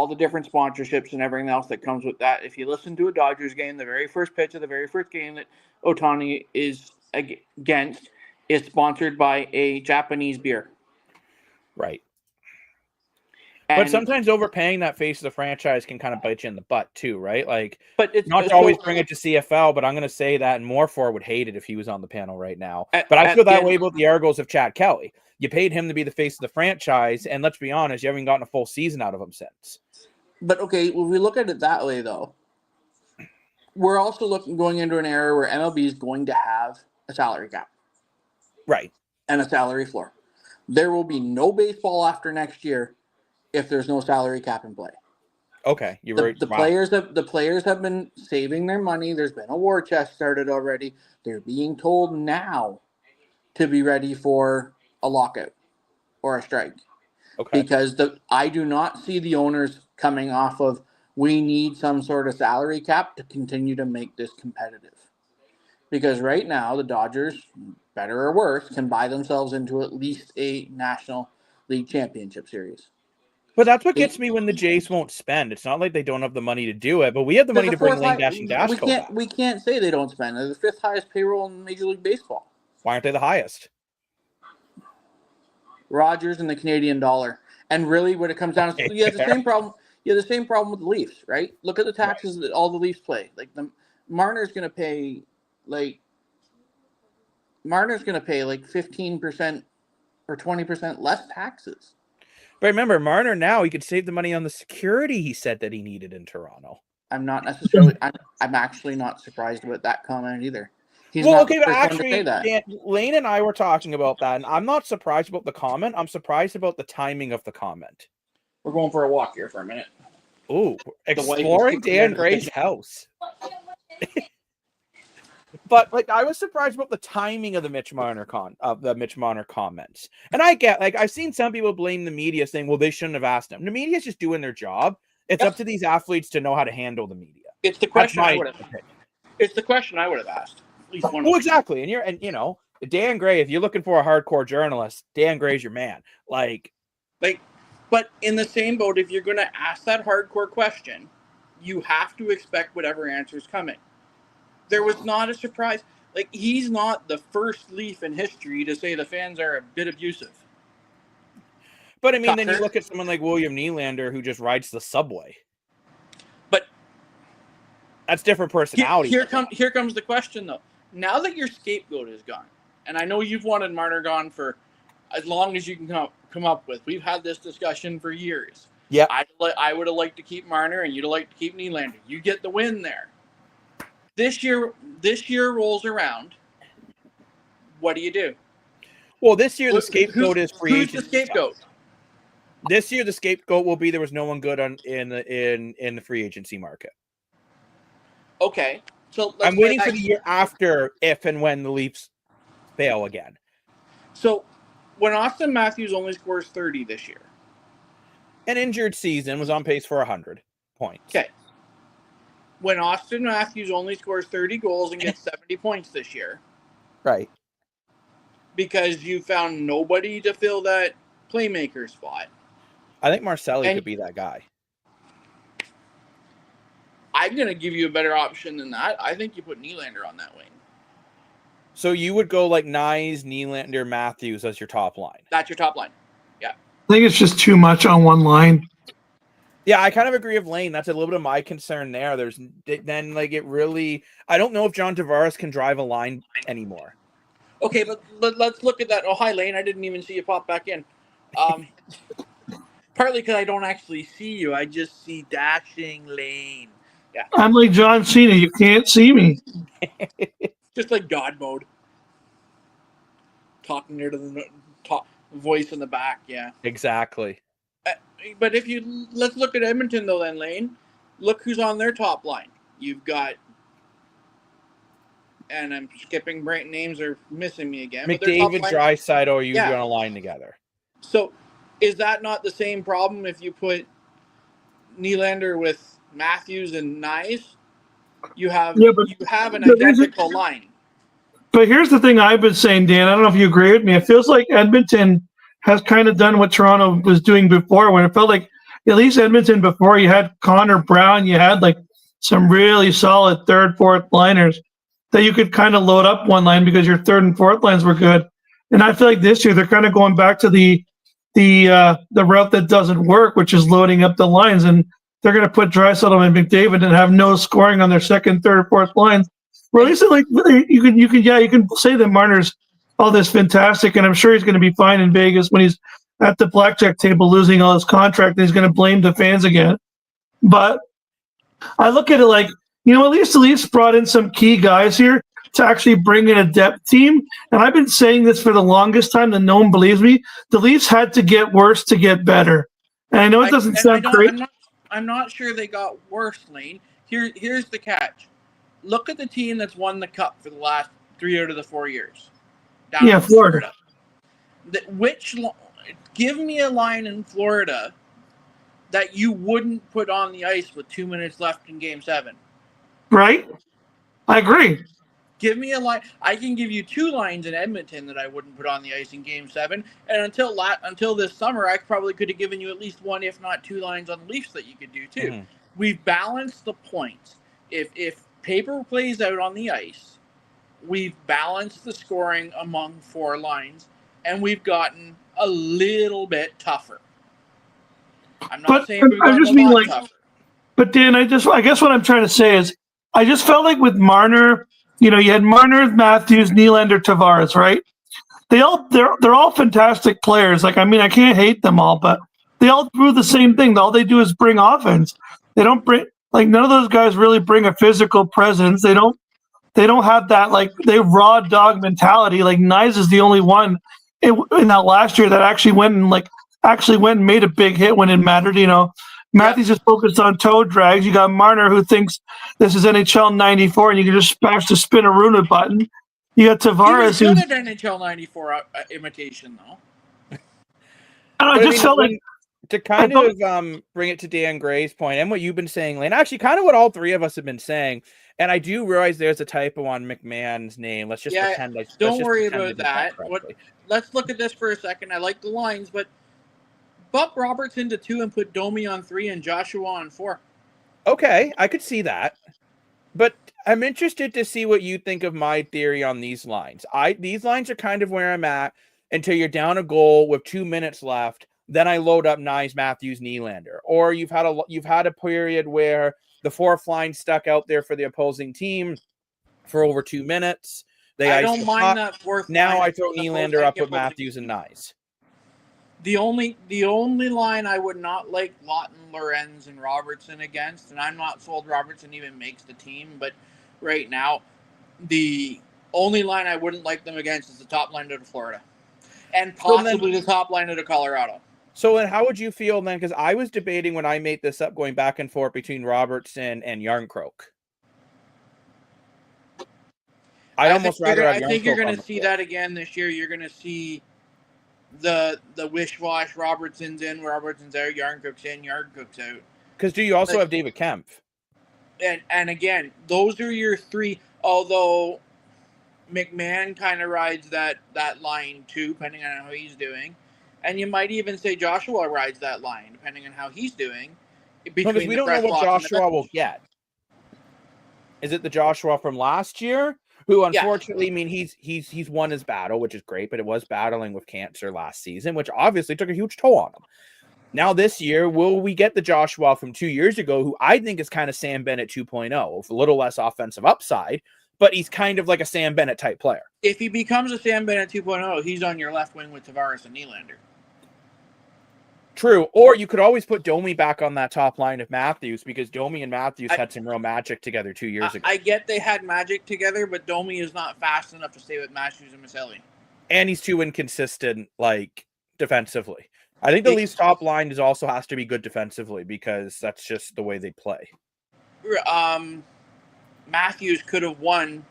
the different sponsorships and everything else that comes with that. If you listen to a Dodgers game, the very first pitch of the very first game that Ohtani is against is sponsored by a Japanese beer. Right. And, but sometimes overpaying that face of the franchise can kind of bite you in the butt too, right? Like, but it's not to always bring it to CFL, but I'm going to say that, and Morfor would hate it if he was on the panel right now. But I feel that way about the Argos of Chad Kelly. You paid him to be the face of the franchise, and let's be honest, you haven't gotten a full season out of him since. But okay, when we look at it that way, though, we're also going into an era where MLB is going to have a salary cap. Right. And a salary floor. There will be no baseball after next year if there's no salary cap in play. Okay, you're right. The players have been saving their money. There's been a war chest started already. They're being told now to be ready for a lockout or a strike. Okay. Because I do not see the owners coming off of, we need some sort of salary cap to continue to make this competitive. Because right now, the Dodgers, better or worse, can buy themselves into at least a National League Championship Series. But that's what gets me when the Jays won't spend. It's not like they don't have the money to do it, but we have the money to bring Lane Dashko back. We can't say they don't spend. They're the 5th highest payroll in Major League Baseball. Why aren't they the highest? Rogers and the Canadian dollar. And really, when it comes down to you have the same problem. You have the same problem with the Leafs, right? Look at the taxes that all the Leafs pay. Like Marner's going to pay like 15% or 20% less taxes. But remember, Marner now, he could save the money on the security he said that he needed in Toronto. I'm actually not surprised about that comment either. But actually, Dan, Lane and I were talking about that, and I'm not surprised about the comment. I'm surprised about the timing of the comment. We're going for a walk here for a minute. Ooh, exploring Dan Gray's house. But I was surprised about the timing of the Mitch Marner comments. And I get, I've seen some people blame the media saying, well, they shouldn't have asked him. The media's just doing their job. It's up to these athletes to know how to handle the media. It's the question I would have asked. At least one. Well, exactly. And Dan Gray, if you're looking for a hardcore journalist, Dan Gray's your man. But in the same boat, if you're going to ask that hardcore question, you have to expect whatever answer is coming. There was not a surprise. He's not the first Leaf in history to say the fans are a bit abusive. But, then you look at someone like William Nylander who just rides the subway. But that's different personality. Here comes the question, though. Now that your scapegoat is gone, and I know you've wanted Marner gone for as long as you can come up with. We've had this discussion for years. Yeah, I would have liked to keep Marner, and you'd have liked to keep Nylander. You get the win there. This year rolls around. What do you do? Well, this year the scapegoat is free agency. Who's the scapegoat? This year the scapegoat will be there was no one good in the free agency market. Okay, so I'm waiting for the year after if and when the Leafs fail again. So when Austin Matthews only scores 30 this year, an injured season, was on pace for 100 points. Okay. When Austin Matthews only scores 30 goals and gets 70 points this year. Right. Because you found nobody to fill that playmaker spot. I think Marcelli could be that guy. I'm going to give you a better option than that. I think you put Nylander on that wing. So you would go Nyes, Nylander, Matthews as your top line. That's your top line. Yeah. I think it's just too much on one line. Yeah, I kind of agree with Lane. That's a little bit of my concern there. There's then it really. I don't know if John Tavares can drive a line anymore. Okay, but let's look at that. Oh, hi, Lane. I didn't even see you pop back in. Partly because I don't actually see you. I just see dashing Lane. Yeah. I'm like John Cena. You can't see me. Just like God mode. Talking there to the voice in the back. Yeah. Exactly. But let's look at Edmonton though, then Lane. Look who's on their top line. You've got, and I'm skipping. Names are missing me again. McDavid, Draisaitl, or you on a line together. So, is that not the same problem if you put Nylander with Matthews and Nyes? You have an identical line. But here's the thing I've been saying, Dan. I don't know if you agree with me. It feels like Edmonton has kind of done what Toronto was doing before, when it felt like at least Edmonton before you had Connor Brown, you had some really solid third, fourth liners. that you could kind of load up one line because your third and fourth lines were good. And I feel like this year they're kind of going back to the route that doesn't work, which is loading up the lines, and they're going to put Draisaitl and McDavid and have no scoring on their second, third, fourth lines. Or at least like you can say that Marner's all this fantastic, and I'm sure he's going to be fine in Vegas when he's at the blackjack table losing all his contract, and he's going to blame the fans again. But I look at it like, at least the Leafs brought in some key guys here to actually bring in a depth team. And I've been saying this for the longest time, and no one believes me. The Leafs had to get worse to get better. And I know it doesn't sound great. I'm not sure they got worse, Lane. Here's the catch. Look at the team that's won the Cup for the last 3 out of the 4 years. Florida. Give me a line in Florida that you wouldn't put on the ice with 2 minutes left in Game 7. Right? I agree. Give me a line. I can give you 2 lines in Edmonton that I wouldn't put on the ice in Game 7. And until this summer, I probably could have given you at least 1, if not 2 lines on the Leafs that you could do too. Mm-hmm. We've balanced the points. If paper plays out on the ice, we've balanced the scoring among 4 lines, and we've gotten a little bit tougher. I'm not saying we've gotten a lot tougher. But Dan, I guess what I'm trying to say is, I just felt like with Marner, you had Marner, Matthews, Nylander, Tavares, right? They're all fantastic players. Like, I mean, I can't hate them all, but they all do the same thing. All they do is bring offense. They don't bring, like, none of those guys really bring a physical presence. They don't have that, like, they raw dog mentality. Like, Nyes is the only one in that last year that actually went and made a big hit when it mattered. Matthews is focused on toe drags. You got Marner, who thinks this is NHL 94 and you can just smash the Spinaruna button. You got Tavares, who's good at NHL 94 imitation, though. I just felt like to kind of bring it to Dan Gray's point and what you've been saying, Lane. Actually, kind of what all three of us have been saying. And I do realize there's a typo on McMahon's name. Let's just pretend. Don't worry about that. Let's look at this for a second. I like the lines, but bump Robertson to 2 and put Domi on 3 and Joshua on 4. Okay, I could see that. But I'm interested to see what you think of my theory on these lines. These lines are kind of where I'm at until you're down a goal with 2 minutes left. Then I load up Nyes, Matthews, Nylander. Or you've had a period where the fourth line stuck out there for the opposing team for over 2 minutes. I don't mind that fourth now line. I throw Nylander up with Matthews and Nyes. The only line I would not like Lawton, Lorenz, and Robertson against, and I'm not sold Robertson even makes the team, but right now, the only line I wouldn't like them against is the top line of Florida. And possibly the top line of Colorado. So then how would you feel then? Because I was debating when I made this up going back and forth between Robertson and Yarncroke. I think you're going to see that again this year. You're going to see the wish-wash. Robertson's in, Robertson's out, Yarncroke's in, Yarncroke's out. Because do you also have David Kemp? And again, those are your 3. Although McMahon kind of rides that line too, depending on how he's doing. And you might even say Joshua rides that line, depending on how he's doing. Because we don't know what Joshua will get. Is it the Joshua from last year? Who, unfortunately, I mean, he's won his battle, which is great, but it was battling with cancer last season, which obviously took a huge toll on him. Now this year, will we get the Joshua from 2 years ago, who I think is kind of Sam Bennett 2.0, with a little less offensive upside, but he's kind of like a Sam Bennett type player. If he becomes a Sam Bennett 2.0, he's on your left wing with Tavares and Nylander. True. Or you could always put Domi back on that top line of Matthews, because Domi and Matthews had some real magic together 2 years ago. I get they had magic together, but Domi is not fast enough to stay with Matthews and Maselli. And he's too inconsistent, like, defensively. I think the Leafs top line also has to be good defensively, because that's just the way they play. Matthews could have won,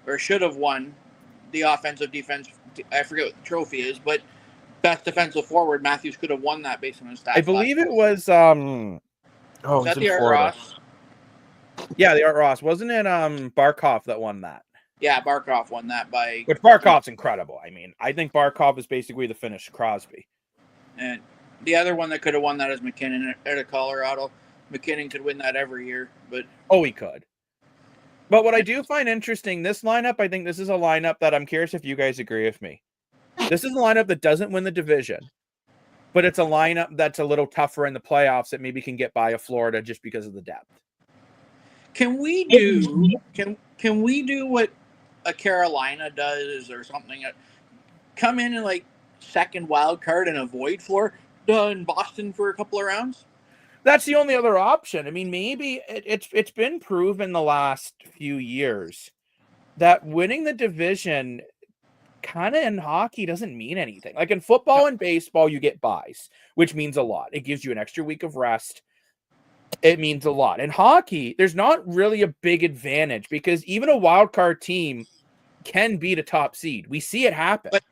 or should have won, the offensive defense. I forget what the trophy is, but best defensive forward, Matthews could have won that based on his stats. I believe it was is that the Art Ross? Yeah, the Art Ross. Wasn't it Barkov that won that? Yeah, Barkov won that by... Which Barkov's incredible. I mean, I think Barkov is basically the finished Crosby. And the other one that could have won that is McKinnon out of Colorado. McKinnon could win that every year, but... Oh, he could. But what I do find interesting, this lineup, I think this is a lineup that I'm curious if you guys agree with me. This is a lineup that doesn't win the division, but it's a lineup that's a little tougher in the playoffs that maybe can get by a Florida just because of the depth. Can we do what a Carolina does or something? Come in and like second wild card and avoid Florida in Boston for a couple of rounds? That's the only other option. I mean, maybe it's been proven the last few years that winning the division kind of in hockey doesn't mean anything. Like in football and baseball, you get buys, which means a lot. It gives you an extra week of rest. It means a lot. In hockey, there's not really a big advantage because even a wild card team can beat a top seed. We see it happen. But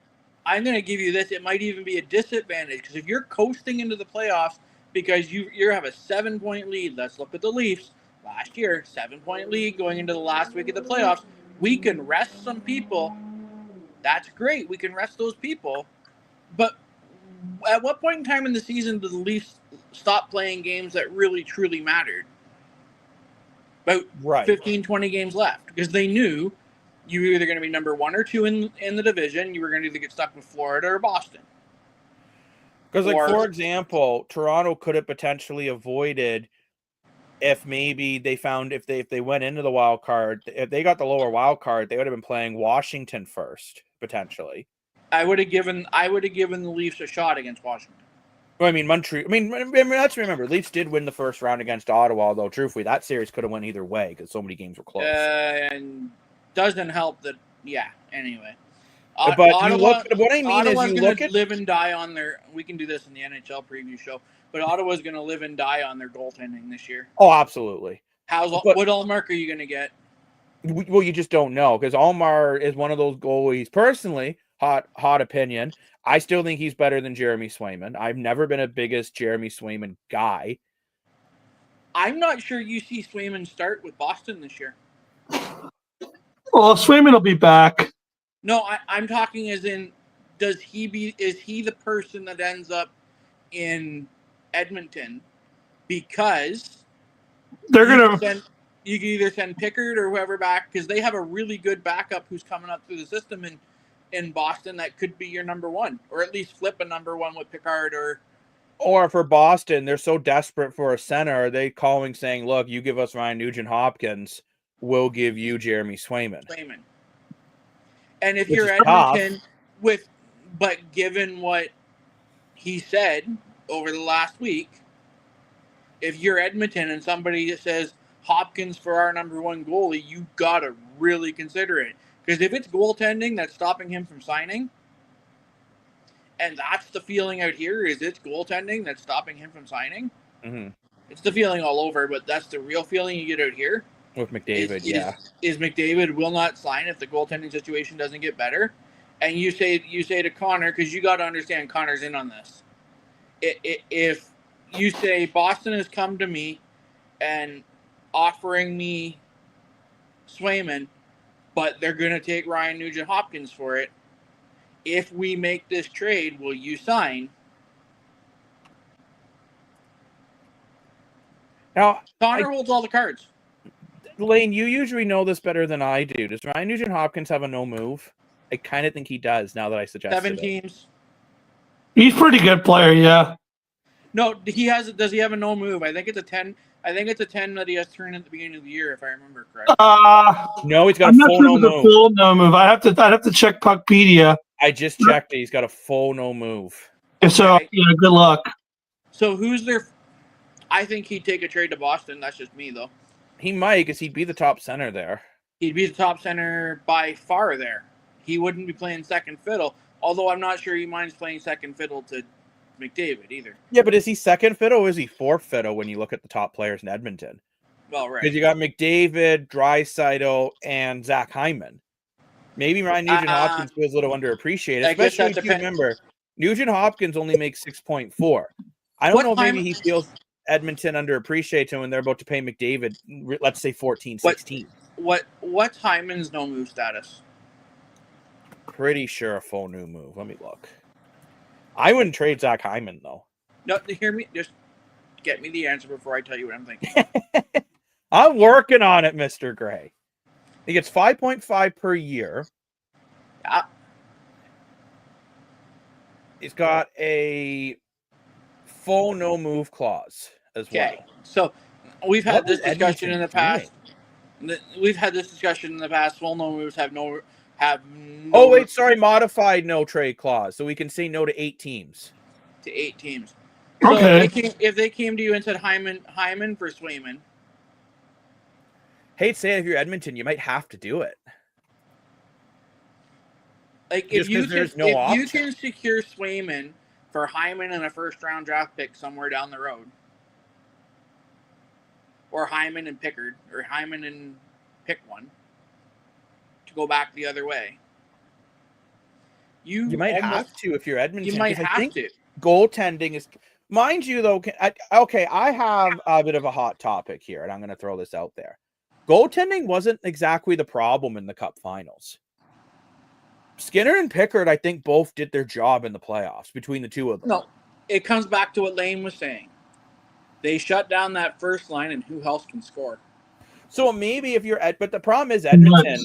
I'm going to give you this. It might even be a disadvantage because if you're coasting into the playoffs because you have a 7-point lead, let's look at the Leafs last year, 7-point lead going into the last week of the playoffs. We can rest some people. That's great. We can rest those people. But at what point in time in the season did the Leafs stop playing games that really, truly mattered? About 15, 20 games left because they knew you were either going to be number 1 or 2 in the division. You were going to either get stuck with Florida or Boston. Because, like, for example, Toronto could have potentially avoided if maybe they found if they went into the wild card, if they got the lower wild card, they would have been playing Washington first, potentially. I would have given the Leafs a shot against Washington. Well, I mean, Montreal. I mean, let's remember, Leafs did win the first round against Ottawa, although truthfully, that series could have went either way because so many games were close. And doesn't help that. Yeah. Anyway. But Ottawa, you look. What I mean Ottawa's is, you look at live and die on their. We can do this in the NHL preview show, but Ottawa's going to live and die on their goaltending this year. Oh, absolutely. What Allmark are you going to get? Well, you just don't know because Allmark is one of those goalies. Personally, hot opinion. I still think he's better than Jeremy Swayman. I've never been a biggest Jeremy Swayman guy. I'm not sure you see Swayman start with Boston this year. Well, Swayman will be back. No, I'm talking as in, is he the person that ends up in Edmonton? Because they're going to... You can either send Pickard or whoever back, because they have a really good backup who's coming up through the system in Boston that could be your number 1, or at least flip a number 1 with Pickard or for Boston, they're so desperate for a center, are they calling saying, look, you give us Ryan Nugent-Hopkins, we'll give you Jeremy Swayman. And if you're Edmonton but given what he said over the last week, if you're Edmonton and somebody says Hopkins for our number 1 goalie, you got to really consider it. Because if it's goaltending that's stopping him from signing, and that's the feeling out here, is it's goaltending that's stopping him from signing. Mm-hmm. It's the feeling all over, but that's the real feeling you get out here. With McDavid, is McDavid will not sign if the goaltending situation doesn't get better. And you say to Connor, because you got to understand Connor's in on this. If you say Boston has come to me and offering me Swayman, but they're going to take Ryan Nugent-Hopkins for it, if we make this trade, will you sign? Now, Connor holds all the cards. Lane, you usually know this better than I do. Does Ryan Nugent-Hopkins have a no move? I kind of think he does now that I suggest 7 teams. He's a pretty good player, yeah. No, does he have a no move? I think it's a 10. I think it's a 10 that he has turned at the beginning of the year, if I remember correctly. No, he's got a full no move. Full no move. I'd have to check Puckpedia. I just checked it. He's got a full no move. So good luck. So who's their? I think he'd take a trade to Boston. That's just me, though. He might, because he'd be the top center there. He'd be the top center by far there. He wouldn't be playing second fiddle, although I'm not sure he minds playing second fiddle to McDavid either. Yeah, but is he second fiddle or is he fourth fiddle when you look at the top players in Edmonton? Well, right. Because you got McDavid, Draisaitl, and Zach Hyman. Maybe Ryan Nugent-Hopkins feels a little underappreciated, especially if you remember, Nugent-Hopkins only makes 6.4. I don't know if maybe he feels Edmonton underappreciates him when they're about to pay McDavid, let's say 14, 16. What's Hyman's no move status? Pretty sure a full new move. Let me look. I wouldn't trade Zach Hyman, though. No, hear me. Just get me the answer before I tell you what I'm thinking. I'm working on it, Mr. Gray. He gets 5.5 per year. Yeah. He's got a full no move clause as Okay. well. So we've had What this is discussion Edmonton in the doing? past. We've had this discussion in the past. Full no moves have no. Oh wait, sorry, modified no trade clause, so we can say no to 8 teams. To 8 teams. So Okay. if they came to you and said Hyman for Swayman. Hate saying if you're Edmonton, you might have to do it. Like Just if you 'cause there's can, no if you option. can secure Swayman for Hyman and a first-round draft pick somewhere down the road, or Hyman and Pickard, or Hyman and pick one to go back the other way. You might have to if you're Edmonton. You might 'cause I have think to. goaltending is, mind you, though. I have a bit of a hot topic here, and I'm going to throw this out there. Goaltending wasn't exactly the problem in the Cup Finals. Skinner and Pickard, I think, both did their job in the playoffs between the two of them. No, it comes back to what Lane was saying. They shut down that first line, and who else can score? So maybe if you're but the problem is Edmonton.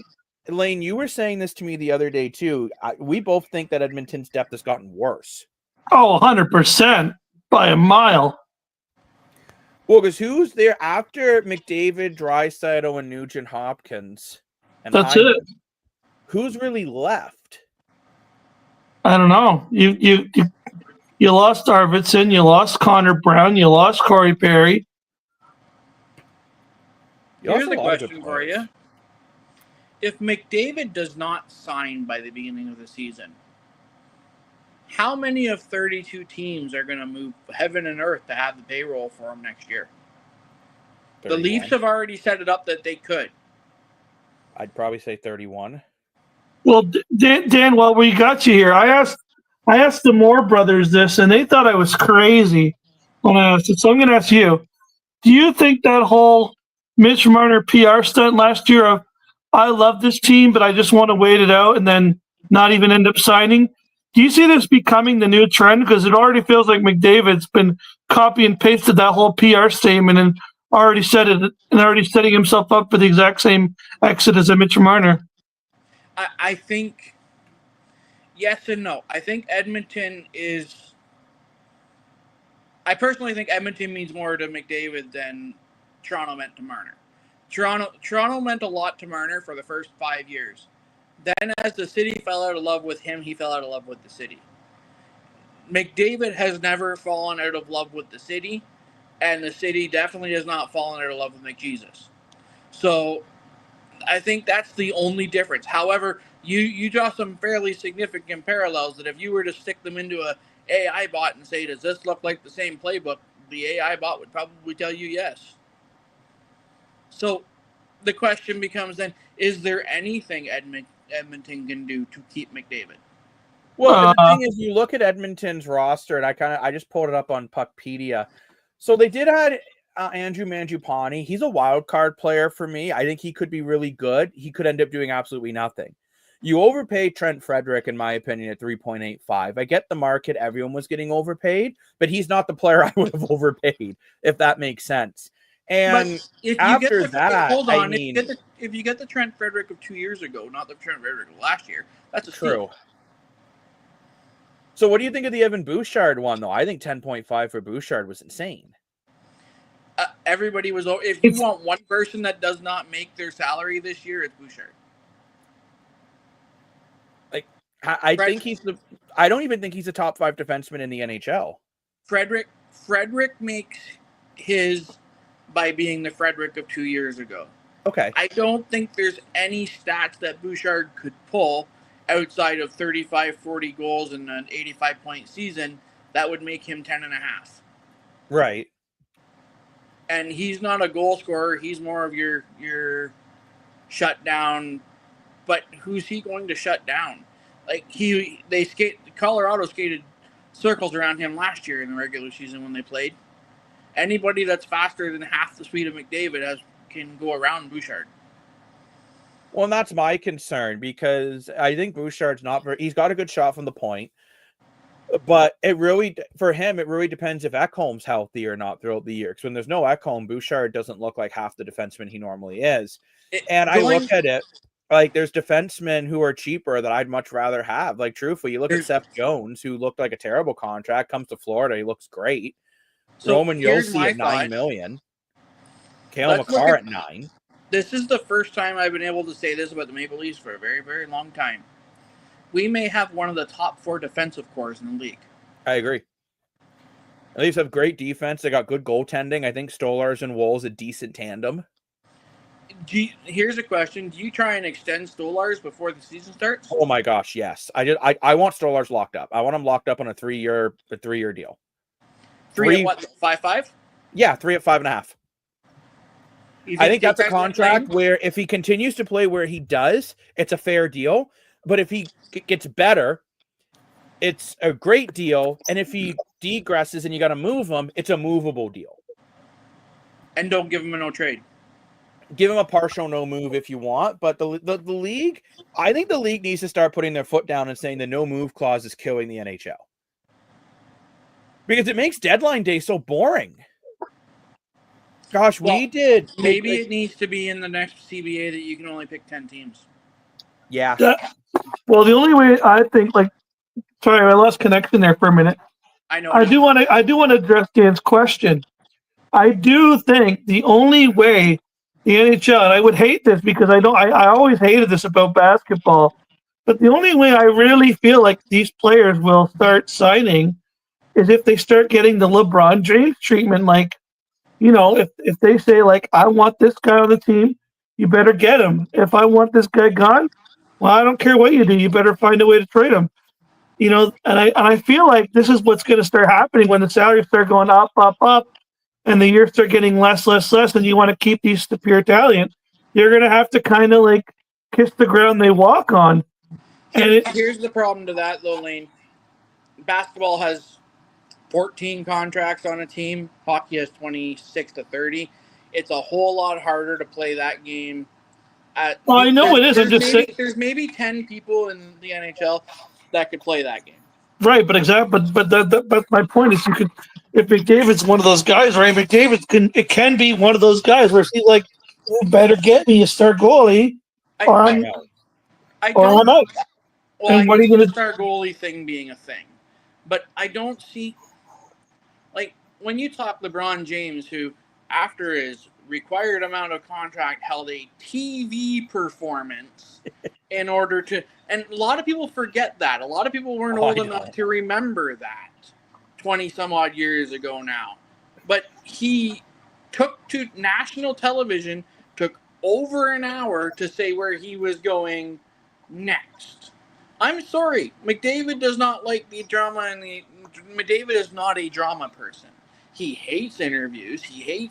Lane, you were saying this to me the other day too. We both think that Edmonton's depth has gotten worse. Oh, 100% by a mile. Well, because who's there after McDavid, Draisaitl, and Nugent Hopkins? And That's Hyman? it. Who's really left? I don't know. You lost Arvidsson, you lost Connor Brown, you lost Corey Perry. Here's the question for you. If McDavid does not sign by the beginning of the season, how many of 32 teams are going to move heaven and earth to have the payroll for him next year? 31. The Leafs have already set it up that they could. I'd probably say 31. Well, Dan, while we got you here, I asked the Moore brothers this, and they thought I was crazy when I asked it. So I'm going to ask you: do you think that whole Mitch Marner PR stunt last year of "I love this team, but I just want to wait it out," and then not even end up signing? Do you see this becoming the new trend? Because it already feels like McDavid's been copy and pasted that whole PR statement and already said it, and already setting himself up for the exact same exit as a Mitch Marner. I think yes and no. I think Edmonton is. I personally think Edmonton means more to McDavid than Toronto meant to Marner. Toronto meant a lot to Marner for the first 5 years. Then, as the city fell out of love with him, he fell out of love with the city. McDavid has never fallen out of love with the city, and the city definitely has not fallen out of love with McJesus. So, I think that's the only difference. However, you draw some fairly significant parallels that if you were to stick them into a AI bot and say, does this look like the same playbook? The AI bot would probably tell you yes. So the question becomes then, is there anything Edmonton can do to keep McDavid? Well, the thing is, you look at Edmonton's roster, and I just pulled it up on Puckpedia. So they did add Andrew Mangiapane. He's a wild card player for me. I think he could be really good. He could end up doing absolutely nothing. You overpay Trent Frederick, in my opinion, at 3.85. I get the market. Everyone was getting overpaid, but he's not the player I would have overpaid, if that makes sense. And if you get the Trent Frederick of 2 years ago, not the Trent Frederick of last year, that's a true. Steal. So what do you think of the Evan Bouchard one, though? I think 10.5 for Bouchard was insane. Everybody was. If you want one person that does not make their salary this year, it's Bouchard. Like, I don't even think he's a top 5 defenseman in the NHL. Frederick makes his by being the Frederick of 2 years ago. Okay. I don't think there's any stats that Bouchard could pull outside of 35, 40 goals in an 85-point season that would make him 10.5. Right. And he's not a goal scorer. He's more of your shutdown. But who's he going to shut down? Like Colorado skated circles around him last year in the regular season when they played. Anybody that's faster than half the speed of McDavid can go around Bouchard. Well, and that's my concern because I think Bouchard's he's got a good shot from the point. But it really, for him, it really depends if Ekholm's healthy or not throughout the year. Because when there's no Ekholm, Bouchard doesn't look like half the defenseman he normally is. And I look at it like there's defensemen who are cheaper that I'd much rather have. Like, truthfully, you look at Seth Jones, who looked like a terrible contract, comes to Florida, he looks great. So Roman here's Yossi my at $9 thought. million. Kale Let's look McCarr at- at 9. This is the first time I've been able to say this about the Maple Leafs for a very, very long time. We may have one of the top 4 defensive cores in the league. I agree. The Leafs have great defense. They got good goaltending. I think Stolarz and Woll's a decent tandem. Here's a question: do you try and extend Stolarz before the season starts? Oh my gosh, yes. I want Stolarz locked up. I want him locked up on a 3-year deal. 3 at what? 5.5? Yeah, 3 at 5.5. I think that's a contract where if he continues to play where he does, it's a fair deal. But if he gets better, it's a great deal. And if he degresses and you got to move him, it's a movable deal. And don't give him a no trade. Give him a partial no move if you want. But the league, I think the league needs to start putting their foot down and saying the no move clause is killing the NHL. Because it makes deadline day so boring. Gosh, we did. Maybe it needs to be in the next CBA that you can only pick 10 teams. Yeah. Well, the only way I think, sorry, I lost connection there for a minute. I know. I do want to address Dan's question. I do think the only way the NHL, and I would hate this because I always hated this about basketball, but the only way I really feel like these players will start signing is if they start getting the LeBron James treatment. Like, if they say, like, I want this guy on the team, you better get him. If I want this guy gone, well, I don't care what you do. You better find a way to trade him. And I feel like this is what's going to start happening when the salaries start going up, and the years start getting less, and you want to keep these pure talent. You're going to have to kind of like kiss the ground they walk on. And here's the problem to that, though, Lane. Basketball has 14 contracts on a team. Hockey has 26 to 30. It's a whole lot harder to play that game. I know it is. I'm just saying. There's maybe 10 people in the NHL that could play that game. Right, but exactly. But my point is, you could, if McDavid's one of those guys, right? It can be one of those guys where he's like, "You better get me a star goalie, or I'm out." Well, and what are you going to? Star goalie thing being a thing, but I don't see, like, when you talk LeBron James, who after his required amount of contract held a TV performance in order to, and a lot of people forget that. A lot of people weren't old enough to remember that 20 some odd years ago now. But he took to national television, took over an hour to say where he was going next. I'm sorry, McDavid does not like the drama, McDavid is not a drama person. He hates interviews. He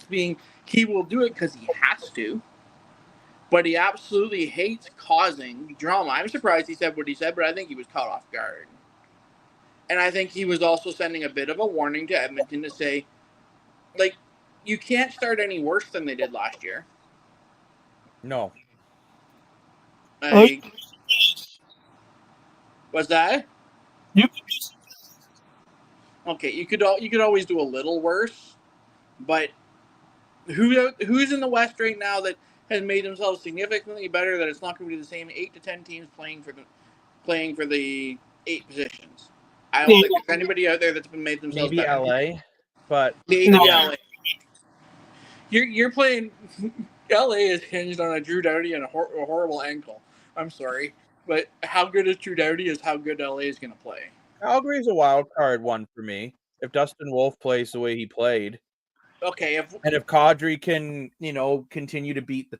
will do it because he has to. But he absolutely hates causing drama. I'm surprised he said what he said, but I think he was caught off guard. And I think he was also sending a bit of a warning to Edmonton to say, like, you can't start any worse than they did last year. No. What's that? Okay, you could always do a little worse, but who's in the West right now that has made themselves significantly better, that it's not going to be the same 8 to 10 teams playing for the 8 positions? I don't think there's anybody out there that's been made themselves maybe better. LA, but maybe LA. You're playing. LA is hinged on a Drew Doughty and a horrible ankle. I'm sorry, but how good is Drew Doughty is how good LA is going to play. Calgary is a wild card one for me. If Dustin Wolf plays the way he played, okay. If Kadri can, continue to beat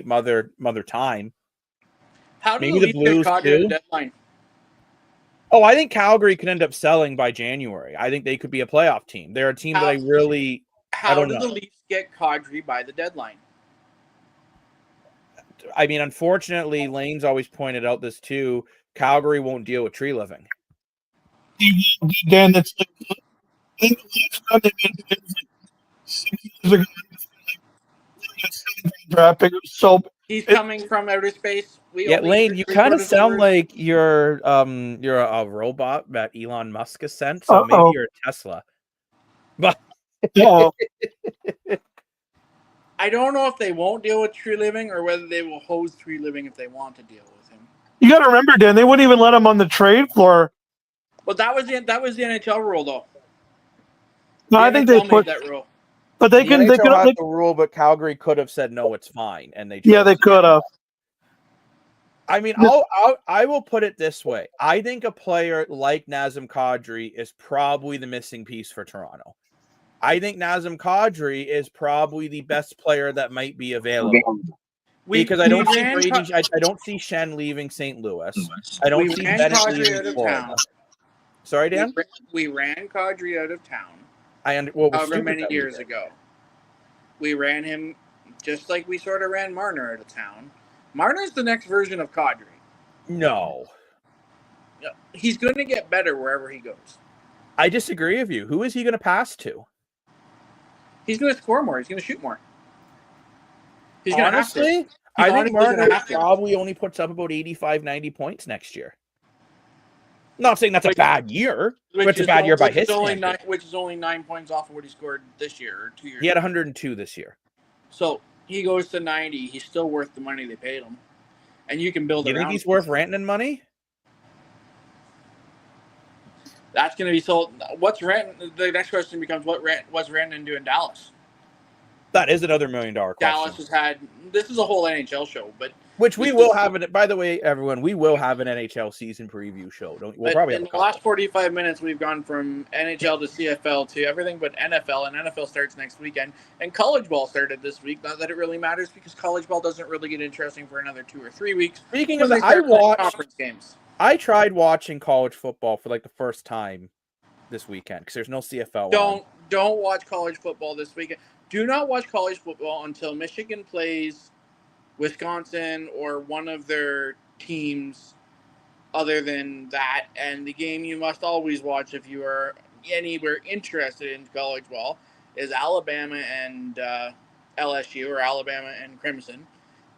Mother Time. How do maybe the Blues too? Deadline? Oh, I think Calgary could end up selling by January. I think they could be a playoff team. They're a team that I really. How do the Leafs get Kadri by the deadline? I mean, unfortunately, Lane's always pointed out this too. Calgary won't deal with tree living. Dan, that's draft pick. So He's coming from outer space. Lane, you kind of sound like you're a robot that Elon Musk has sent, so maybe you're a Tesla. But I don't know if they won't deal with True Living or whether they will hose True Living if they want to deal with him. You got to remember, Dan, they wouldn't even let him on the trade floor. But that was the NHL rule, though. No, I think they put that rule. But they can. They could have the rule, but Calgary could have said no, it's fine, and they. Yeah, they could have. I mean, I will put it this way. I think a player like Nazem Kadri is probably the missing piece for Toronto. I think Nazem Kadri is probably the best player that might be available. Because I don't see Brady. I don't see Shen leaving St. Louis. I don't see Bennett leaving Florida. Sorry, Dan. We ran Kadri out of town. However many years ago. We ran him just like we sort of ran Marner out of town. Marner's the next version of Kadri. No. He's going to get better wherever he goes. I disagree with you. Who is he going to pass to? He's going to score more. He's going to shoot more. He's honestly, I think Marner probably only puts up about 85, 90 points next year. Not saying that's a bad year. It's a bad year by his standards. Which is only 9 points off of what he scored this year or 2 years. He had 102 this year. So he goes to 90. He's still worth the money they paid him. And you can build around him. You think he's worth Rantanen money? That's going to be sold. What's Rantanen? The next question becomes what's Rantanen doing in Dallas? That is another $1 million question. Dallas has had. This is a whole NHL show, but which we will have it. By the way, everyone, we will have an NHL season preview show. We'll probably in the last 45 minutes, we've gone from NHL to CFL to everything but NFL, and NFL starts next weekend. And college ball started this week. Not that it really matters because college ball doesn't really get interesting for another 2 or 3 weeks. Speaking of that, I watched conference games. I tried watching college football for like the first time this weekend because there's no CFL. Don't watch college football this weekend. Do not watch college football until Michigan plays Wisconsin or one of their teams other than that. And the game you must always watch if you are anywhere interested in college ball is Alabama and LSU or Alabama and Crimson.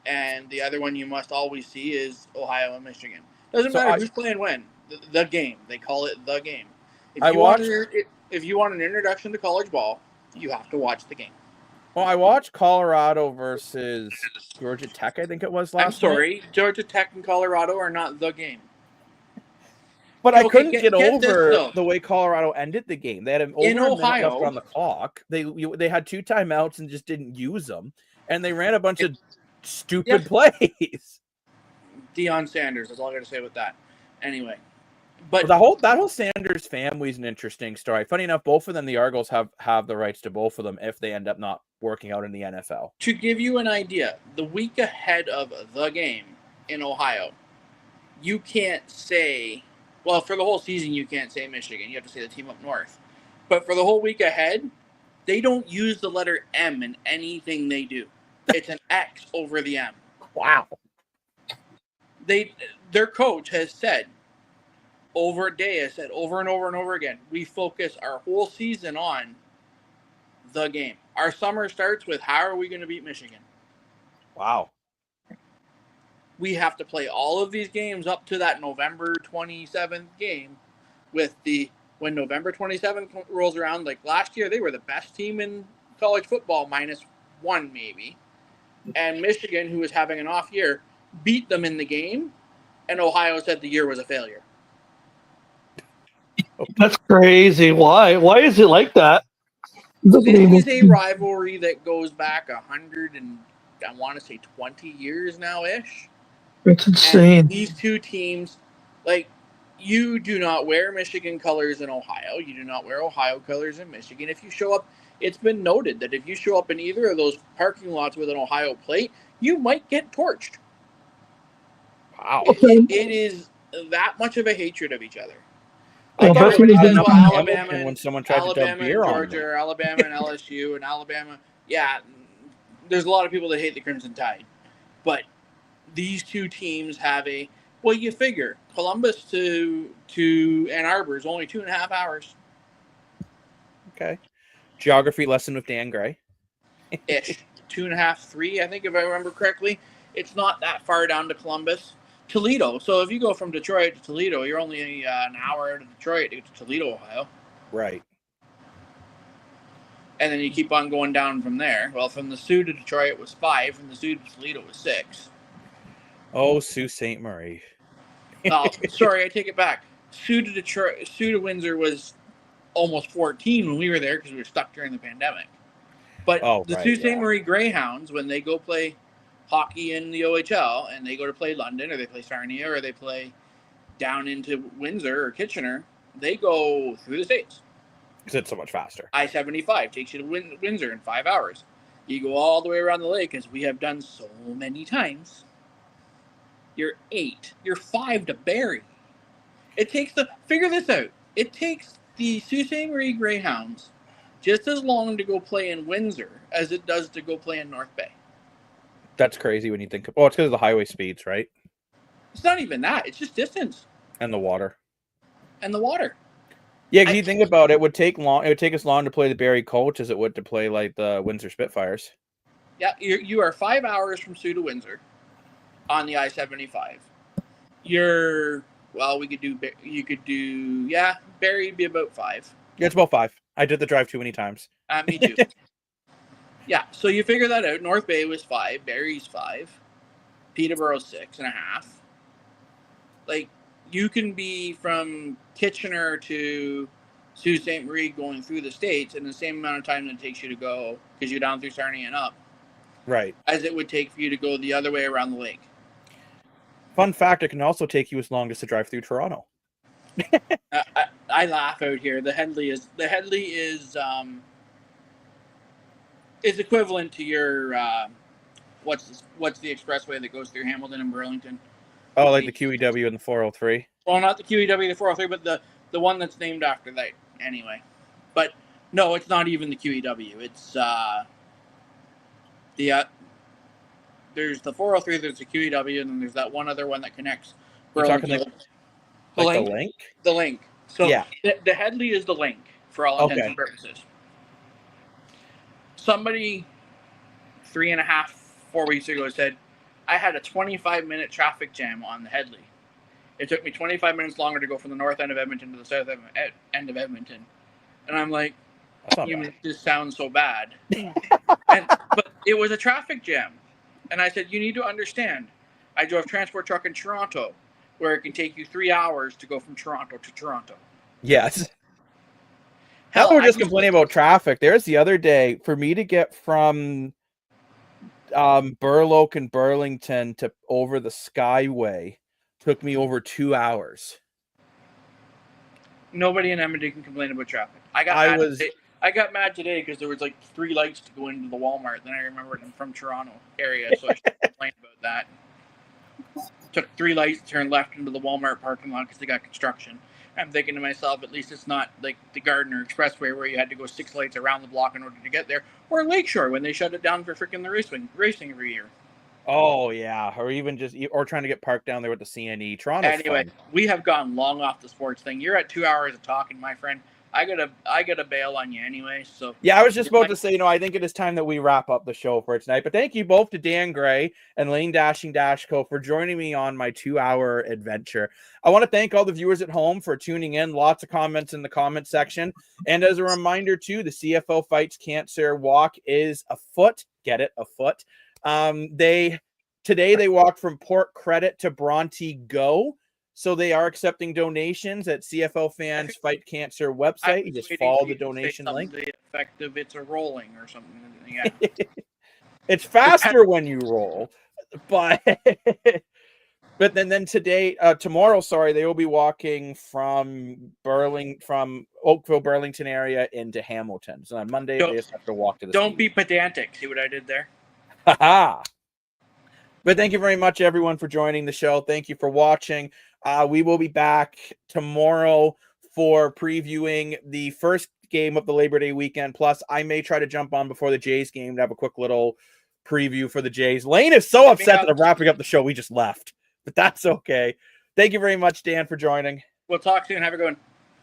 And the other one you must always see is Ohio and Michigan. Doesn't matter who's playing when. The game. They call it the game. If you want an introduction to college ball, you have to watch the game. Well, I watched Colorado versus Georgia Tech, I think it was last night. Georgia Tech and Colorado are not the game. But I couldn't get over the way Colorado ended the game. They had an over a minute left on the clock. They had 2 timeouts and just didn't use them. And they ran a bunch of stupid plays. Deion Sanders, that's all I got to say with that. Anyway. But that whole Sanders family is an interesting story. Funny enough, both of them, the Argos have the rights to both of them if they end up not working out in the NFL. To give you an idea, the week ahead of the game in Ohio, you can't say, well, for the whole season, you can't say Michigan. You have to say the team up north. But for the whole week ahead, they don't use the letter M in anything they do. It's an X over the M. Wow. Their coach has said, over and over and over again, we focus our whole season on the game. Our summer starts with how are we going to beat Michigan? Wow. We have to play all of these games up to that November 27th game when November 27th rolls around, like last year, they were the best team in college football, -1 maybe. And Michigan, who was having an off year, beat them in the game, and Ohio said the year was a failure. That's crazy. Why? Why is it like that? This is a rivalry that goes back 100 and I want to say 20 years now-ish. It's insane. And these two teams, you do not wear Michigan colors in Ohio. You do not wear Ohio colors in Michigan. If you show up, it's been noted that if you show up in either of those parking lots with an Ohio plate, you might get torched. Wow. It is that much of a hatred of each other. Alabama when someone tried to dump beer on Georgia, or Alabama and LSU, and Alabama. Yeah, there's a lot of people that hate the Crimson Tide, but these two teams have you figure Columbus to Ann Arbor is only 2.5 hours. Okay, geography lesson with Dan Gray. Ish 2.5, 3, I think if I remember correctly. It's not that far down to Columbus. Toledo. So if you go from Detroit to Toledo, you're only an hour to Detroit to get to Toledo, Ohio. Right. And then you keep on going down from there. Well, from the Sioux to Detroit it was 5. From the Sioux to Toledo was 6. Oh, Sault Ste. Marie. Oh, sorry, I take it back. Sioux to Windsor was almost 14 when we were there because we were stuck during the pandemic. But the Sault Ste. Marie Greyhounds, when they go play hockey in the OHL and they go to play London or they play Sarnia or they play down into Windsor or Kitchener, they go through the States. Because it's so much faster. I-75 takes you to Windsor in 5 hours. You go all the way around the lake, as we have done so many times. You're 8. You're 5 to Barrie. Figure this out. It takes the Sault Ste. Marie Greyhounds just as long to go play in Windsor as it does to go play in North Bay. That's crazy when you think. Oh, it's because of the highway speeds, right? It's not even that. It's just distance. And the water. Yeah, Yeah, because you think about it, it would take us long to play the Barrie Colts as it would to play like the Windsor Spitfires. Yeah, you are 5 hours from Sioux to Windsor on the I-75. You could do Barrie would be about 5. Yeah, it's about 5. I did the drive too many times. Me too. Yeah, so you figure that out. North Bay was 5, Barrie's 5, Peterborough's 6.5. Like, you can be from Kitchener to Sault Ste. Marie going through the States in the same amount of time that it takes you to go, because you're down through Sarnia and up, right, as it would take for you to go the other way around the lake. Fun fact, it can also take you as long as to drive through Toronto. I laugh out here. The Headley is equivalent to your what's the expressway that goes through Hamilton and Burlington? Oh, like the QEW and the 403. Well, not the QEW, the 403, but the one that's named after that. Anyway, but no, it's not even the QEW. It's there's the 403, there's the QEW, and then there's that one other one that connects Burlington. The link. The link. So yeah, the Headley is the link for all intents and purposes. Somebody 3.5-4 weeks ago said, I had a 25-minute traffic jam on the Headley. It took me 25 minutes longer to go from the north end of Edmonton to the south end of Edmonton. And I'm like, this sounds so bad. But it was a traffic jam. And I said, you need to understand, I drove transport truck in Toronto, where it can take you 3 hours to go from Toronto to Toronto. Yes. Hell, we're just complaining about traffic. There's the other day, for me to get from Burloak and Burlington to over the Skyway took me over 2 hours. Nobody in Edmonton can complain about traffic. I got mad today because there was like 3 lights to go into the Walmart. Then I remembered I'm from Toronto area, so I should complain about that. Took 3 lights to turn left into the Walmart parking lot because they got construction. I'm thinking to myself, at least it's not like the Gardiner Expressway where you had to go 6 lights around the block in order to get there, or Lakeshore when they shut it down for freaking the racing every year. Oh yeah, or even trying to get parked down there with the CNE. Toronto's anyway, fun. We have gone long off the sports thing. You're at 2 hours of talking, my friend. I gotta bail on you anyway. So yeah, I was just about to say, I think it is time that we wrap up the show for tonight. But thank you both to Dan Gray and Lane Dashing-Dashco for joining me on my 2-hour adventure. I want to thank all the viewers at home for tuning in. Lots of comments in the comment section. And as a reminder too, the CFL Fights Cancer Walk is afoot. Get it, afoot. Today they walked from Port Credit to Bronte Go. So they are accepting donations at CFL Fans Fight Cancer website. You just follow the donation link. The effect of it's a rolling or something. Yeah. It's faster when you roll, but then tomorrow, they will be walking from Oakville, Burlington area into Hamilton. So on Monday they just have to walk to the. Don't be pedantic. See what I did there? Haha. But thank you very much, everyone, for joining the show. Thank you for watching. We will be back tomorrow for previewing the first game of the Labor Day weekend. Plus, I may try to jump on before the Jays game to have a quick little preview for the Jays. Lane is so upset that I'm wrapping up the show. We just left, but that's okay. Thank you very much, Dan, for joining. We'll talk soon. Have a good one.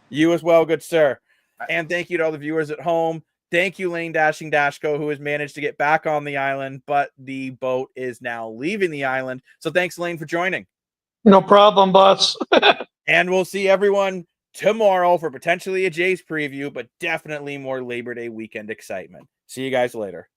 You as well, good sir. And thank you to all the viewers at home. Thank you, Lane Dashing Dashko, who has managed to get back on the island, but the boat is now leaving the island. So thanks, Lane, for joining. No problem, boss. And we'll see everyone tomorrow for potentially a Jays preview, but definitely more Labor Day weekend excitement. See you guys later.